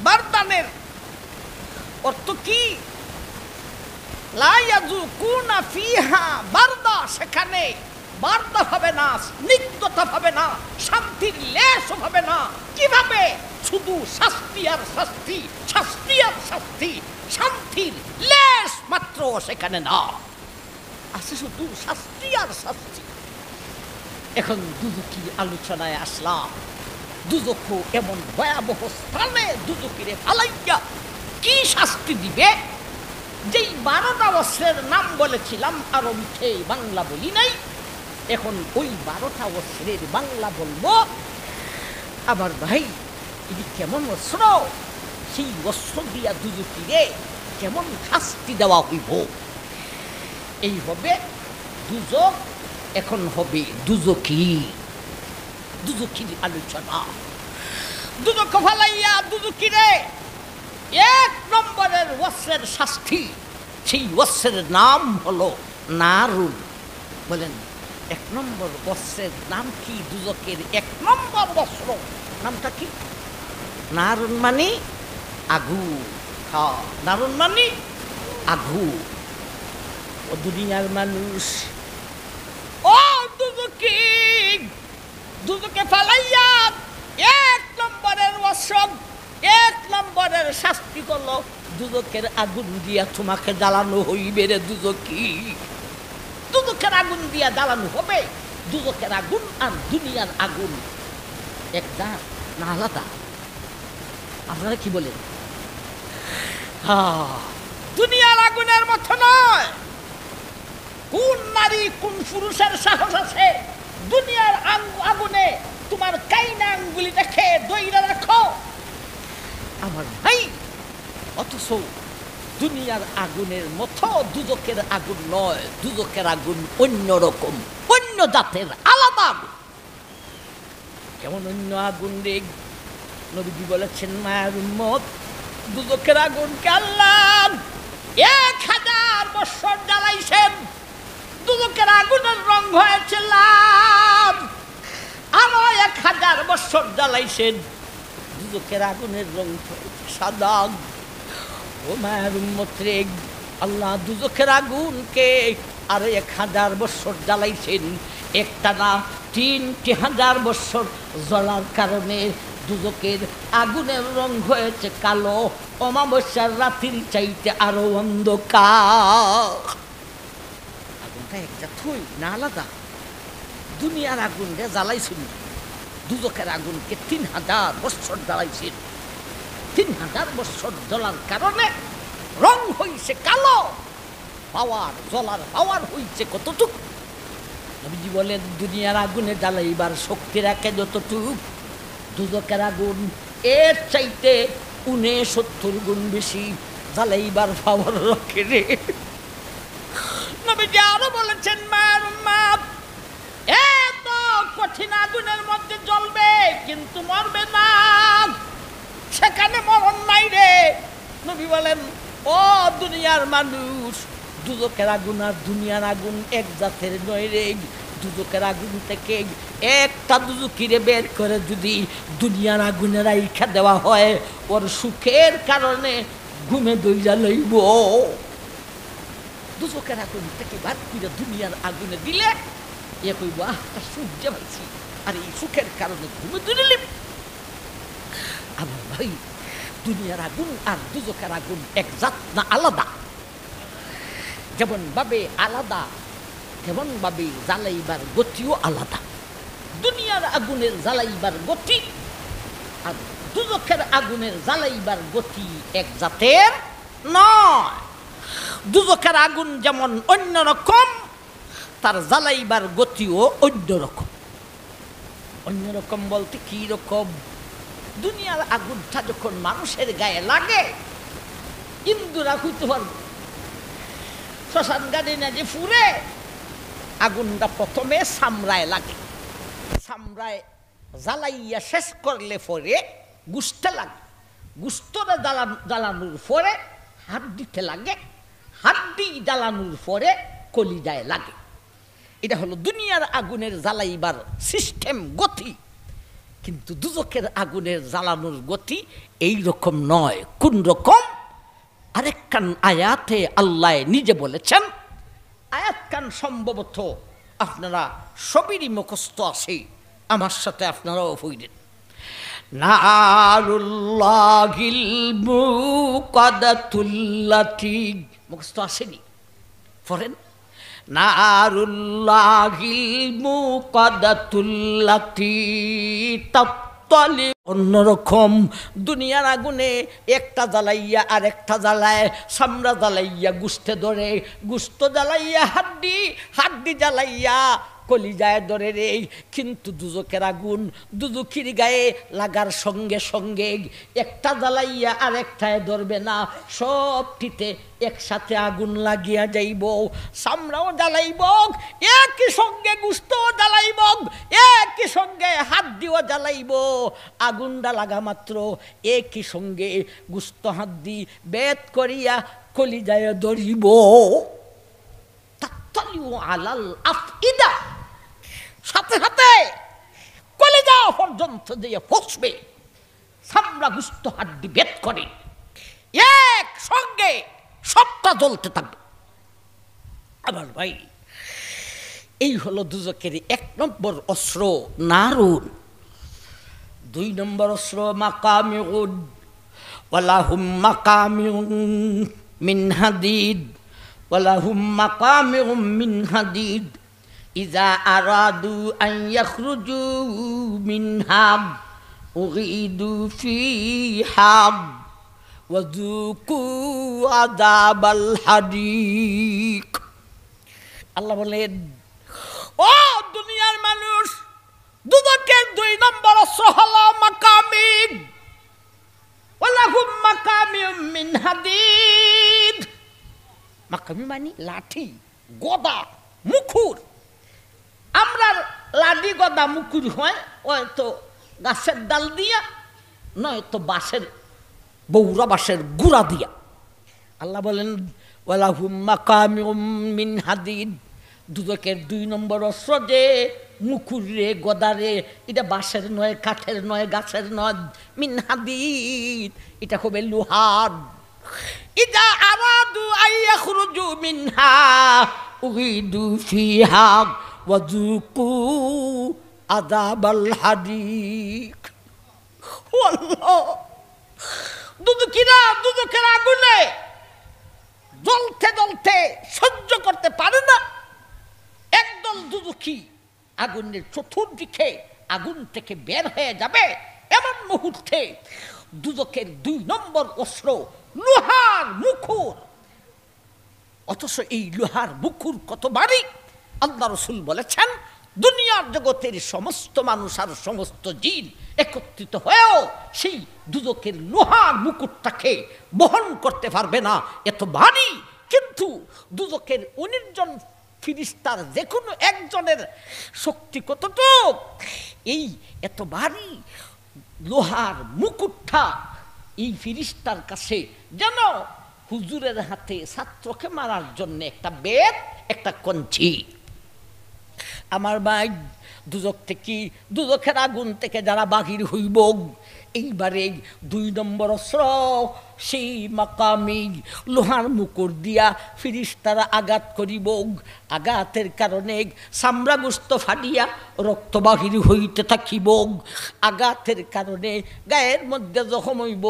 বারদানের অর্থ কি? লা ইয়াযুকুনা ফিহা বারদা, সেখানে বারদা হবে না, স্নিগ্ধতা হবে না, শান্তির লেশও হবে না। কিভাবে? শুধু শাস্তি আর শাস্তি, শাস্তি আর শাস্তি, শান্তির লেশ মাত্র সেখানে না, আছে শুধু শাস্তি আর শাস্তি। এখন দুজকির আলোচনায় আসলাম। দুজক এমন ভয়াবহ স্থানে দুজকিরে ফালাইয়া কি শাস্তি দিবে? যেই 12টা অস্ত্রের নাম বলেছিলাম আরবিতে, বাংলা বলি নাই। এখন ওই 12টা অস্ত্রের বাংলা বলবো। আমার ভাই, এটি কেমন অস্ত্র? সেই অস্ত্র দিয়া দুজকিরে কেমন শাস্তি দেওয়া হইব? এই হবে দুজক। এখন হবে দুজকি, দুজকির আলোচনা। দুজক ফালাইয়া দুজকিরে 1 নম্বরের অস্ত্রের শাস্তি, সেই অস্ত্রের নাম হলো নারুন। বলেন, 1 নম্বর অস্ত্রের নাম কি? দুজকের 1 নম্বর অস্ত্র নামটা কি? নারুন মানে আগুন। নারুন মানে আগুন। ও দুনিয়ার মানুষ, ও দুজকি, দুজকে ফালাইয়া 1 নম্বরের ওয়াসব, 1 নম্বরের শাস্তি হলো দুজকের আগুন দিয়া তোমাকে জ্বালানো হইবে রে দুজকি। দুজকের আগুন দিয়া জ্বালানো হবে। দুজকের আগুন আর দুনিয়ার আগুন এক জাত না আলাদা? আপনারা কি বলেন? দুনিয়ার আগুনের মতো নয়। কোন নারী কোন পুরুষের সাহস আছে দুনিয়ার আগুনে তোমার কাইনা আঙ্গুলি দেখে দইরা রাখো? আমার ভাই, অথচ দুনিয়ার আগুনের মতো দুজকের আগুন নয়। দুজকের আগুন অন্যরকম, অন্য জাতের, আলাদা আগুন। কেমন অন্য আগুন রে? নবীজি বলেছেন, মায়ের উম্মত, দুজকের আগুনকে আল্লাহ 1000 বছর জ্বালাইছেন। দুজকের আগুনের রং হয়েছে লাল। আরো 1000 বছর জ্বালাইছেন, দুজকের আগুনের রং হয়েছে সাদা। ও মায়ের উম্মত রে, আল্লাহ দুজকের আগুনকে আরো 1000 বছর জ্বালাইছেন। একটা না 3000 বছর জ্বলার কারণে দুজকের আগুনের রং হয়েছে কালো। অমাবস্যার রাতির চাইতে আরো অন্ধকার। আগুনটা একটা থই না আলাদা? দুনিয়ার আগুন রে জ্বালাইছেন, দুজকের আগুনকে 3000 বছর জ্বালাইছেন। 3000 বছর জ্বলার কারণে রং হইছে কালো। পাওয়ার, জ্বলার পাওয়ার হইছে কতটুক? নবীজি বলেন, দুনিয়ার আগুনে জ্বালাইবার শক্তি রাখে যতটুক, দুজকের আগুন এর চাইতে 69 গুণ বেশি জ্বালাইবার পাওয়ার রাখে রে। নবীজি আরো বলেছেন, মায়ের উম্মত, এত কঠিন আগুনের মধ্যে জ্বলবে কিন্তু মরবে না, সেখানে মরণ নাই রে। নবী বলেন, ও দুনিয়ার মানুষ, দুজকের আগুন আর দুনিয়ার আগুন এক জাতের নয় রে। দুজকের আগুন থেকে একটা দুজকিরে বের করে যদি দুনিয়ার আগুনে রাইখা দেওয়া হয়, ওর সুখের কারণে ঘুমে দইরা লইব। দুজকের আগুন থেকে বার করে দুনিয়ার আগুনে দিলে এ কইব, আহ সুখ যে পাইছি, আর এই সুখের কারণে ঘুমে দইরা লিব। আমার ভাই, দুনিয়ার আগুন আর দুজকের আগুন এক জাত না আলাদা? যেমন ভাবে আলাদা, তেমন ভাবে জ্বালাইবার গতিও আলাদা। দুনিয়ার আগুনের জ্বালাইবার গতি আর দুজকের আগুনের জ্বালাইবার গতি এক জাতের নয়। দুজকের আগুন যেমন অন্যরকম, তার জ্বালাইবার গতিও অন্যরকম। অন্যরকম বলতে কি রকম? দুনিয়ার আগুনটা যখন মানুষের গায়ে লাগে, ইন্দুরা হইতে পারবে। শ্মশান গাড়ি না যে ফুরে, আগুনটা প্রথমে চামড়ায় লাগে, চামড়ায় জ্বালাইয়া শেষ করলে পরে গুস্তে লাগে, গুস্তরে জ্বালানোর পরে হাড্ডিতে লাগে, হাড্ডি জ্বালানোর পরে কলিজায় লাগে। এটা হলো দুনিয়ার আগুনের জ্বালাইবার সিস্টেম, গতি। কিন্তু দুজকের আগুনের জ্বালানোর গতি এই রকম নয়। কোন রকম? আরেকখান আয়াতে আল্লাহ নিজে বলেছেন। আয়াতখান সম্ভবত আপনারা সবেরই মুখস্থ আছে, আমার সাথে আপনারাও পড়েন। নারুল্লাহিল মুকাদাতুল্লাতি, মুখস্থ আসেনি? পড়েন, নারুল্লাহিল মুকাদাতুল্লাতি তাত্তালি। অন্যরকম দুনিয়ার আগুনে একটা জ্বালাইয়া আর একটা জ্বালায়, চামড়া জ্বালাইয়া গুস্তে ধরে, গুস্ত জ্বালাইয়া হাড্ডি, হাড্ডি জ্বালাইয়া কলিজায় ধরে রে। কিন্তু দুজকের আগুন দুজকির গায়ে লাগার সঙ্গে সঙ্গে একটা জ্বালাইয়া আর একটায় ধরবে না, সবটিতে একসাথে আগুন লাগিয়া যাইব। চামড়াও জ্বালাইব একই সঙ্গে, গুস্তও জ্বালাইব একই সঙ্গে, হাড্ডিও জ্বালাইব। আগুনটা লাগা মাত্র একই সঙ্গে গুস্ত হাড্ডি বেদ করিয়া কলিজায় ধরিব। তাত্তালিউ আলাল আফইদা, সাথে সাথে কলিজা পর্যন্ত দিয়ে ফসবে। চামড়া গুস্ত হাড্ডি বেদ করে এক সঙ্গে সবটা জ্বলতে থাকবে। আমার ভাই, এই হলো দুজকের 1 নম্বর অস্ত্র নারুন। 2 নম্বর অস্ত্র মাকামিউন, ওয়ালাহুম মাকামিউন মিন হাদিদ, ওয়ালাহুম মাকামিউন মিন হাদিদ ইযা আরাদু আন ইয়াখরুজু মিনহা উগীদু ফিহা ওয়াযুকু আযাবাল হারিক। আল্লাহ বলেন, ও দুনিয়ার মানুষ, দুদকের 2 নম্বর অস্ত্র হলো মাকামিদ, ওয়ালাহুম মাকামিউম মিন হাদিদ। মাকামি মানে লাঠি, গদা, মুখুর। আমরা লাঠি, গদা, মুখুর হয় হয়তো গাছের ডাল দিয়া, নয়তো বাঁশের বৌরা বাঁশের গুড়া দিয়া। আল্লাহ বলেন ওয়ালাহুম মাকামিউম মিন হাদিদ, দুদকের 2 নম্বর অস্ত্র যে মুখুর রে, গদা রে, এটা বাঁশের নয়, কাঠের নয়, গাছের নয়, মিন হাদিদ, এটা হবে লোহার। ইযা আরাদু আন ইয়াখরুজু মিনহা উগীদু ফিহা ওয়াযুকু আযাবাল হারিক। আল্লাহ, দুদকিরা দুদকের আগুনে জ্বলতে জ্বলতে সহ্য করতে পারে না। একদল দুদকি আগুনের চতুর্দিকে আগুন থেকে বের হয়ে যাবে, এমন মুহূর্তে দুদকের 2 নম্বর অস্ত্র লোহার মুখুর। অথচ এই লোহার মুখুর কত ভারী! আল্লাহ রাসূল বলেছেন, দুনিয়ার জগতের সমস্ত মানুষ আর সমস্ত জিন একত্রিত হয়েও সেই দুদকের লোহার মুকুটটাকে বহন করতে পারবে না, এত ভারী। কিন্তু দুদকের 19 জন ফিরিস্তার যে কোনো একজনের শক্তি কতটুক, এই এত ভারী লোহার মুকুটটা এই ফিরিস্তার কাছে যেন হুজুরের হাতে ছাত্রকে মারার জন্য একটা বেত, একটা কঞ্চি। আমার ভাই, দুজক থেকে, দুজকের আগুন থেকে যারা বাহির হইব, এইবারে 2 নম্বর অস্ত্র সেই মাকামি লোহার মুকুট দিয়া ফিরিস্তারা আঘাত করিব। আঘাতের কারণে চামড়া গোস্ত ফাটিয়া রক্ত বাহির হইতে থাকিব। আঘাতের কারণে গায়ের মধ্যে জখম হইব,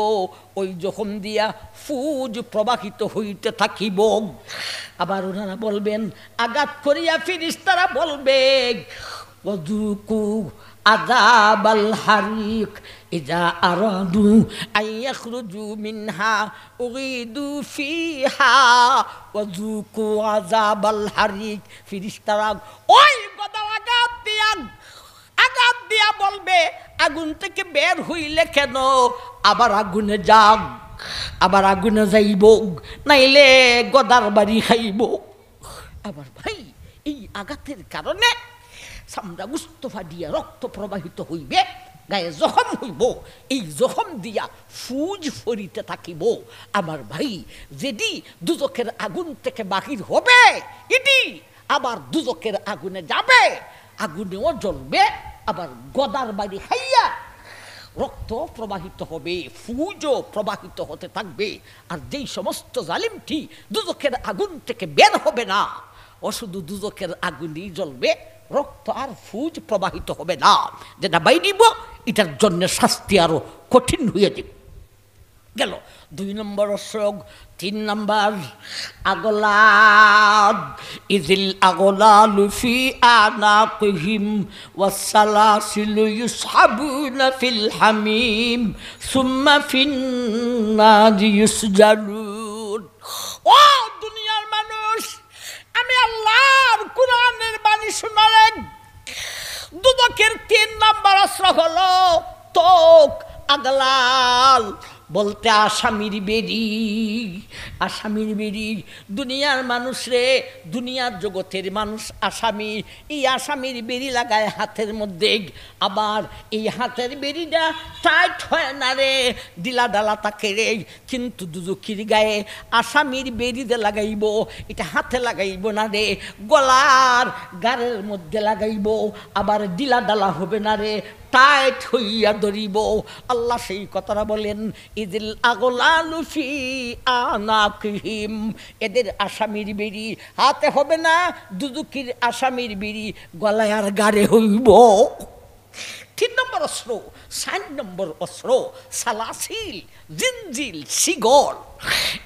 ওই জখম দিয়া ফুজ প্রবাহিত হইতে থাকিব। আবার ওনারা বলবেন, আঘাত করিয়া ফিরিস্তারা বলবে ওয়াযুকু আযাবাল হারিক ইযা আরাদু আন ইয়াখরুজু মিনহা উগীদু ফিহা ওয়াযুকু আযাবাল হারিক। ফিরিস্তারা ওই গদা আঘাত দিয়া বলবে, আগুন থেকে বের হইলে কেন? আবার আগুনে যাক, আবার আগুনে যাইব, নাইলে গদার বাড়ি খাইব। আবার ভাই, এই আঘাতের কারণে চামড়া গুস্ত ফাটিয়া রক্ত প্রবাহিত হইবে, গায়ে জখম হইব, এই জখম দিয়া ফুজ ফরিতে থাকিব। আমার ভাই, যেদি দুজকের আগুন থেকে বাহির হবে, এটি আবার দুজকের আগুনে যাবে, আগুনেও জ্বলবে, আবার গদার বাড়ি খাইয়া রক্ত প্রবাহিত হবে, ফুজও প্রবাহিত হতে থাকবে। আর যেই সমস্ত জালিমটি দুজকের আগুন থেকে বের হবে না, ও শুধু দুজকের আগুনই জ্বলবে, রক্ত আর ফুজ প্রবাহিত হবে না। যেটা বাইরিব, এটার জন্য শাস্তি আরো কঠিন হয়ে যাবে। গেল 2 নম্বর অস্ত্র। 3 নম্বর আগলাদ, ইজিল আগলালু ফি আনাকিহিম ওয়াসসালাসিলু ইউসহাবুনা ফিল হামিম সুম্মা ফিন নারি ইউসজারুন। ও দুনিয়ার মানুষ, আমি আল্লাহর কুরআনের বাণী শোনালেন। দুদকের 3 নম্বর অস্ত্র হলো তোক আগলাল, বলতে আসামির বেরি। আসামির বেরি, দুনিয়ার মানুষ রে, দুনিয়ার জগতের মানুষ আসামি। এই আসামির বেরি লাগায় হাতের মধ্যে, আবার এই হাতের বেরিটা টাইট হয় না রে, দিলা ডালা তাকে রে। কিন্তু দুজকির গায়ে আসামির বেরিতে লাগাইব, এটা হাতে লাগাইব না রে, গলার গাড়ের মধ্যে লাগাইব। আবার দিলা ডালা হবে না রে, টাইট হইয়া ধরিব। আল্লাহ সেই কথাটা বলেন, ইদিল আগলালু ফি আনাকিহিম, এদের আসামির বেড়ি হাতে হবে না, দুদুকির আসামির বেড়ি গলায় আর গাড়ে হইব। 3 নম্বর অস্ত্র, 4 নম্বর অস্ত্র সালাসিল, জিনজিল, শিগল।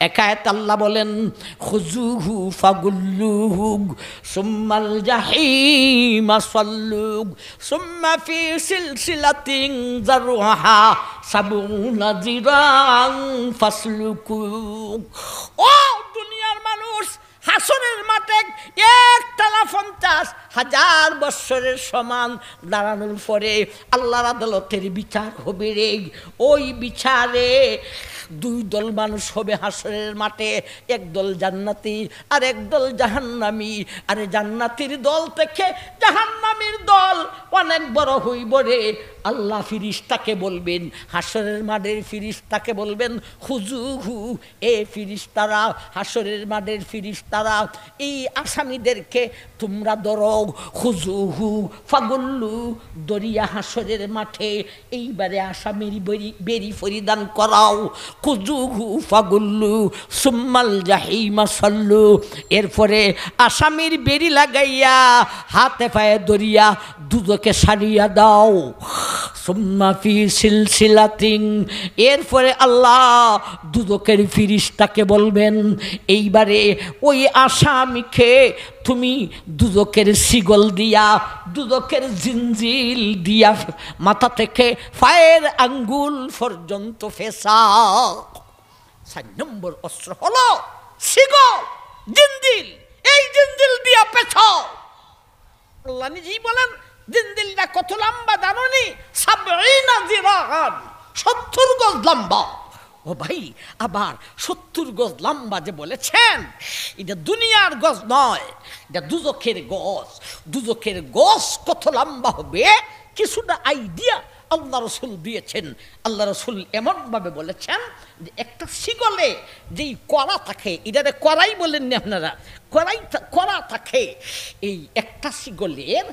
একায়েত আল্লাহ বলেন, খুজুহু ফাগুল্লুহু সুম্মাল জাহিমা সাল্লুহু সুম্মা ফি সিলসিলাতিন যারুহা সাবুনা যিরান ফাসলুকু। ও দুনিয়ার মানুষ, হাসরের মাঠে একটানা 50,000 বৎসরের সমান দাঁড়ানোর পরে আল্লাহর আদালতের বিচার হবে রে। ওই বিচারে 2 দল মানুষ হবে হাসরের মাঠে, একদল জান্নাতি আর একদল জাহান্নামী। আরে জান্নাতির দল থেকে জাহান্নামীর দল অনেক বড় হইব রে। আল্লাহ ফিরিস্তাকে বলবেন, হাসরের মাঠের ফিরিস্তাকে বলবেন, খুজুহু, এ ফিরিস্তারা, হাসরের মাঠের ফিরিস্তারা, এই আসামিদেরকে তোমরা ধরো। খুজুহু ফাগুল্লু, দরিয়া হাসরের মাঠে এইবারে আসামির বেরি পরিধান করাও। খুজুহু ফাগুল্লু সুম্মাল জাহিমা সাল্লু, এরপরে আসামির বেরি লাগাইয়া হাতে পায়ে দরিয়া দুদকে সারিয়া দাও। সুম্মা ফি সিলসিলাতিন, এরপরে আল্লাহ দুদকের ফিরিস্তাকে বলবেন, এইবারে ওই আসামিকে তুমি দুদকের শিগল দিয়া, দুদকের জিনজিল দিয়া মাথা থেকে পায়ের আঙ্গুল পর্যন্ত ফেসাও। 4 নম্বর অস্ত্র হলো শিগল, জিনজিল। এই জিনজিল দিয়া পেছাও। আল্লাহ নিজেই বলেন, জিনজিলটা কত লম্বা জানোনি? 70 জিরান, 70 গজ লম্বা। ও ভাই, আবার 70 গজ লম্বা যে বলেছেন, এটা দুনিয়ার গজ নয়, এটা দুজখের গজ। দুজখের গজ কত লম্বা হবে কিছুটা আইডিয়া আল্লাহ রসুল দিয়েছেন। আল্লাহ রসুল এমনভাবে বলেছেন যে একটা শিগলে যেই কড়া থাকে, এটারে কড়াই বলেন না আপনারা, কড়া থাকে, এই একটা শিগলের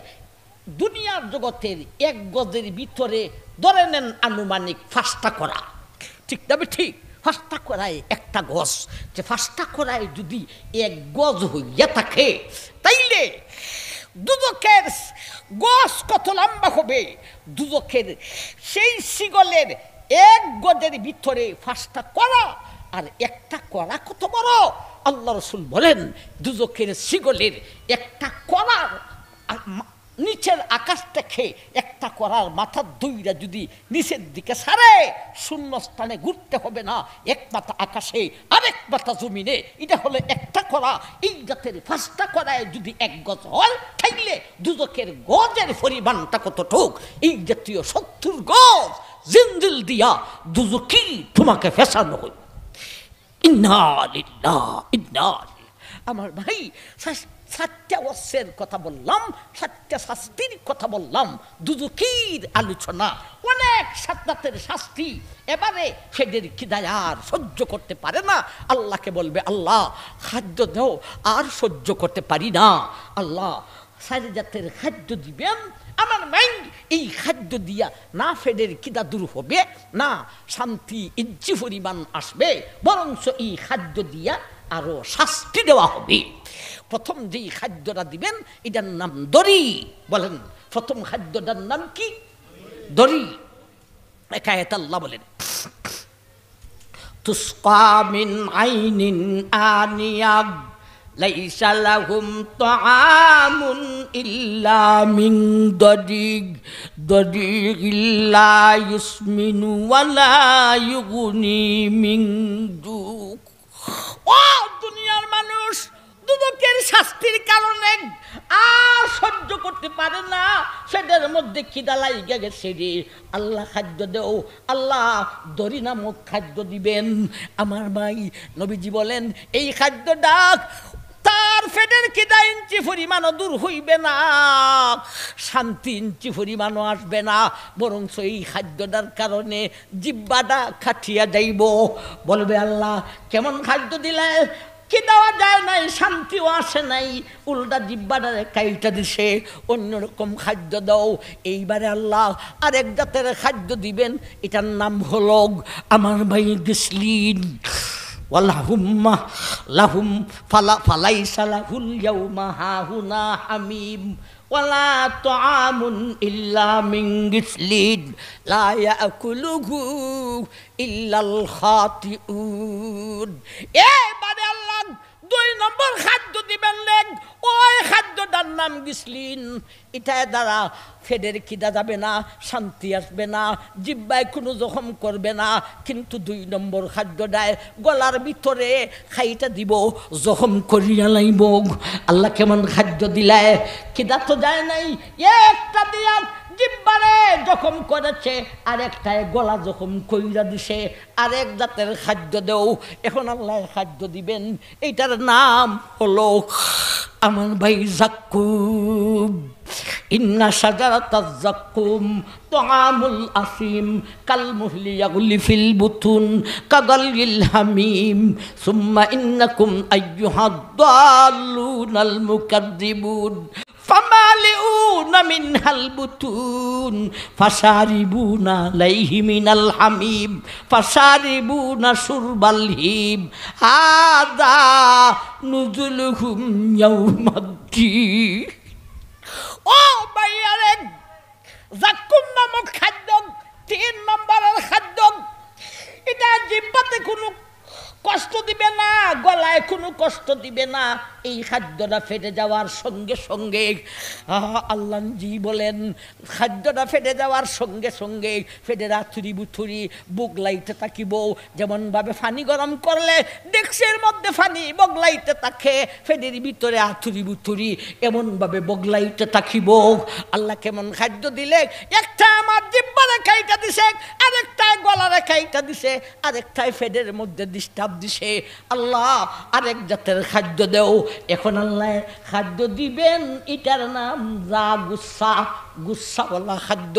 দুনিয়ার জগতের 1 গজের ভিতরে ধরে নেন আনুমানিক 5টা কড়া। ঠিক তবে ঠিক 5টা কড়ায় একটা গজ, যে 5টা কড়ায় যদি 1 গজ হইয়া থাকে, তাইলে দুদকের গজ কত লম্বা হবে? দুদকের সেই শিগলের 1 গজের ভিতরে 5টা কড়া, আর একটা কড়া কত বড়? আল্লাহ রসুল বলেন, দুদকের শিগলের একটা কড়ার নিচের আকাশ থেকে একটা করার মাথার 2টা যদি নিচের দিকে সারে, শূন্য স্থানে ঘুরতে হবে না, 1 মাথা আকাশে আরেক মাথা জমিনে, এটা হলো একটা করা। এই জাতের 5টা করায় যদি 1 গজ হয়, তাইলে দুদকের গজের পরিমাণটা কতটুক? এই জাতীয় 70 গজ জিনজিল দিয়া দুজকি তোমাকে ফেসানো হই। ইন্না লিল্লাহ ইন্না। আমার ভাই, 7টা ওয়াসের কথা বললাম, 7টা শাস্তির কথা বললাম, দুজকির আলোচনা, অনেক সাদ্দাতের শাস্তি। এবারে সেদের খিদায় আর সহ্য করতে পারে না, আল্লাহকে বলবে, আল্লাহ খাদ্য দাও, আর সহ্য করতে পারি না। আল্লাহ 4 জাতের খাদ্য দিবেন। আমার মাইন্ড এই খাদ্য দিয়া না ফেদের খিদা দূর হবে, না শান্তি ইজ্জি পরিমাণ আসবে, বরঞ্চ এই খাদ্য দিয়া আরো শাস্তি দেওয়া হবে। প্রথম যেই খাদ্যটা দিবেন, এটার নাম দড়ি। বলেন, প্রথম খাদ্যটার নাম কি? দড়ি। একায়েত আল্লাহ বলেন, তুসকা মিন আইনিন আনিয়াব লাইসা লাহুম তাআমুন ইল্লা মিন দদিগ দদিগ লা ইউসমিনু ওয়ালা ইউগনি মিন জুক। ও দুনিয়ার মানুষ, দুদকের শাস্তির কারণে আর সহ্য করতে পারে না, সেটার মধ্যে খিদা লাইগা গেছে রে। আল্লাহ খাদ্য দেও, আল্লাহ দড়ি নামক খাদ্য দিবেন। আমার ভাই, নবীজি বলেন, এই খাদ্যটা তার ফেটের খিদা ইঞ্চি পরিমাণও দূর হইবে না, শান্তি ইঞ্চি পরিমাণও আসবে না, বরঞ্চ এই খাদ্যটার কারণে জিহ্বাটা খাটিয়া যাইব। বলবে, আল্লাহ কেমন খাদ্য দিলে? কি দেওয়া যায় নাই, শান্তিও আসে নাই, উল্টা জিব্বাটারে কাইটা দিছে, অন্যরকম খাদ্য দাও। এইবারে আল্লাহ আরেক জাতের খাদ্য দিবেন, এটার নাম হলো আমার ভাই গিসলিন। ওয়ালাহুম্মা লাহুম ফালাইসা লাহুল ইয়াউমা হাহুনা হামিম ওয়ালা তুআমুন ইল্লা মিন গিসলিন লা ইয়াকুলুহু ইল্লাল খাতিউন। এবারে আল্লাহ 2 নম্বর খাদ্য দিবেন লেগ, ওই খাদ্যটার নাম গিসলিন। এটা দ্বারা ফেডের খিদা যাবে না, শান্তি আসবে না, জিব্বায় কোনো জখম করবে না, কিন্তু 2 নম্বর খাদ্যটায় গলার ভিতরে খাইটা দিব, জখম করিয়া লাইব। আল্লাহ কেমন খাদ্য দিলায়, খিদা তো যায় নাই, একটা দিয়া জিব্বারে জখম করেছে, আরেকটায় গলা জখম কইরা দিছে, আরেক জাতের খাদ্য দেও। এখন আল্লাহ খাদ্য দিবেন, এইটার নাম হলো আমার ভাই জাক্কুম। ইন্না শাজারাতাজ জাক্কুম তুআমুল আসিম কালমুহলি ইয়াগলি ফিল বুতুন কাগালিল হামিম সুম্মা ইন্নাকুম আইয়ুহাদ দাল্লুনাল মুকাদ্দিবুন ফামালিউনা মিনহাল বুতুন ফাশারিবুনা আলাইহি মিনাল হামিম ফাশারিবুনা শুরবাল হিম হাযা নুজুলুহুম ইয়াউমাদ্দিন। ও ভাইয়ারে, জাক্কুম নামক খাদ্য 3 নম্বরের খাদ্য। এটা জিহ্বাতে কোনো কষ্ট দিবে না, গলায় কোনো কষ্ট দিবে না। এই খাদ্যটা ফেটে যাওয়ার সঙ্গে সঙ্গে আল্লাহ জি বলেন, খাদ্যটা ফেটে যাওয়ার সঙ্গে সঙ্গে ফেটে আথুরি বুথুরি বুগলাইতে থাকিব। যেমনভাবে পানি গরম করলে ডেক্সের মধ্যে পানি বগলাইতে থাকে, ফেটের ভিতরে আথুরি বুথুরি এমনভাবে বগলাইতে থাকিব। আল্লাহ কেমন খাদ্য দিলে, একটা আমার জিহ্বারে খাইটা দিছে, আরেকটায় গলারে খাইটা দিছে, আরেকটায় ফেটের মধ্যে ডিস্টার্ব দিছে। আল্লাহ আরেক জাতের খাদ্য দেও। এখন আল্লাহ খাদ্য দিবেন, এটার নাম যা গুসা, গুসাওয়ালা খাদ্য।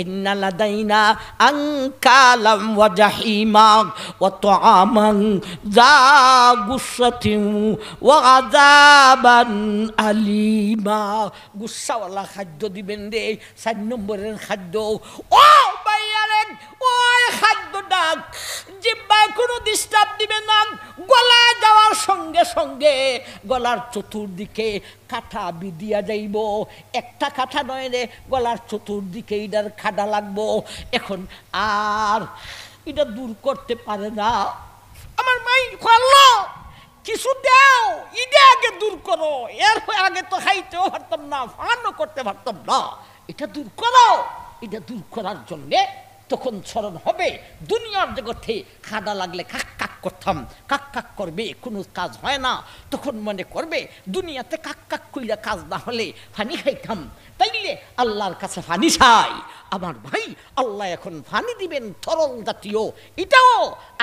ইন্না লাদাইনা আনকালাম ওয়া জাহিমা ওয়া তুআমান যা গুসাতিন ওয়া আযাবান আলিমা। গুসাওয়ালা খাদ্য দিবেন রে, 4 নম্বরের খাদ্য। ও ভাইয়ারে, ওই খাদ্যটা জিহ্বায় কোনো ডিস্টার্ব দিবে না, গলায় যাওয়ার সঙ্গে সঙ্গে গলার চতুর্দিকে কাঁটা বিদিয়া যাইব। একটা কাঁটা নয় রে, গলার চতুর্দিকে এটার খাডা লাগবো। এখন আর এটা দূর করতে পারে না। আমার মাই করলো কিছু দেও, এটা আগে দূর করো, এর আগে তো খাইতেও পারতাম না, ফানও করতে পারতাম না, এটা দূর করো। এটা দূর করার জন্যে তখন স্মরণ হবে দুনিয়ার জগতে খাদা লাগলে কাক কাক করতাম, কাক কাক করবে, কোনো কাজ হয় না, তখন মনে করবে দুনিয়াতে কাক কাক কইরা কাজ না হলে পানি খাইতাম, তাইলে আল্লাহর কাছে পানি চাই। আমার ভাই, আল্লাহ এখন পানি দিবেন তরল জাতীয়, এটাও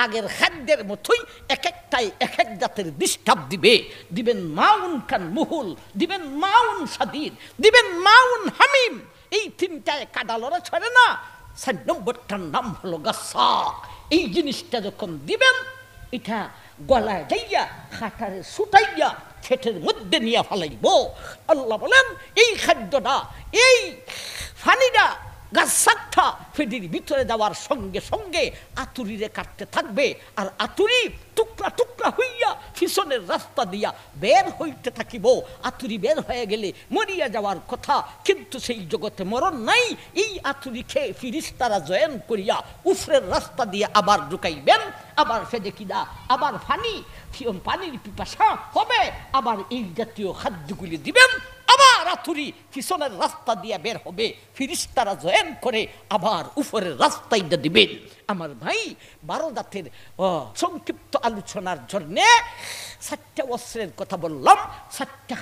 আগের খাদ্যের মতোই এক একটাই এক এক জাতের ডিস্টার্ব দিবে। দিবেন মাউন কান মুহুল, দিবেন মাউন সাদিদ, দিবেন মাউন হামিম। এই 3টায় কাদা লড়া ছড়ে না। 4 নম্বরটার নাম হলো গাসা। এই জিনিসটা যখন দিবেন, এটা গলায় যাইয়া খাটারে ছুটাইয়া খেটের মধ্যে নিয়ে ফেলাইব। আল্লাহ বলেন এই খাদ্যটা, এই ফানিটা, গাছাকটা ফেডির ভিতরে যাওয়ার সঙ্গে সঙ্গে আতুরিরে কাটতে থাকবে, আর আতুরি টুকরা টুকরা হইয়া পিছনের রাস্তা দিয়া বের হইতে থাকিব। আতুরি বের হয়ে গেলে মরিয়া যাওয়ার কথা, কিন্তু সেই জগতে মরণ নাই। এই আতুরি খেয়ে ফিরিস্তারা জয়েন করিয়া উফরের রাস্তা দিয়ে আবার ঢুকাইবেন, আবার ফেদে কিনা, আবার পানির পিপাসা হবে, আবার এই জাতীয় খাদ্যগুলি দিবেন, আবার আতুরি পিছনের রাস্তা দিয়ে বের হবে, ফিরিস্তারা জয়েন করে আবার উপরের রাস্তায় দিবেন। আমার ভাই, 12 জাতের সংক্ষিপ্ত আলোচনার জন্যে 4টা অস্ত্রের কথা বললাম, 4টা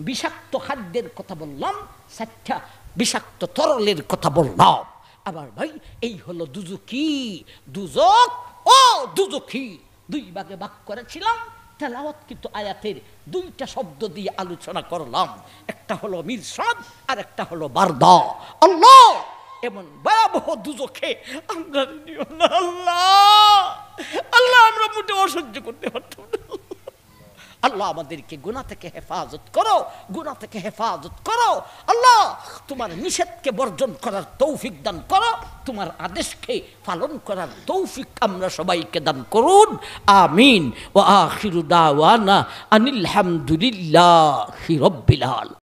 বিষাক্ত খাদ্যের কথা বললাম, 4টা বিষাক্ত তরলের কথা বললাম। আবার ভাই, এই হলো দুজকি, দুজক ও দুজকি 2 ভাগে ভাগ করেছিলাম। তেলাওয়াতকৃত আয়াতের 2টা শব্দ দিয়ে আলোচনা করলাম, একটা হলো মিরসাদ আর একটা হলো বারদা। আল্লাহ এমন ভয়াবহ দুজখে আমরা নিও না আল্লাহ, আল্লাহ আমরা মোটেও সহ্য করতে পারতাম না। আল্লাহ আমাদেরকে গুনাহ থেকে হেফাজত করো, গুনাহ থেকে হেফাজত করো। আল্লাহ তোমার নিষেধকে বর্জন করার তৌফিক দান করো, তোমার আদেশকে পালন করার তৌফিক আমরা সবাইকে দান করুন। আমিন। ওয়া আখিরু দাওয়ানা আনিল হামদুলিল্লাহি রাব্বিল আলামিন।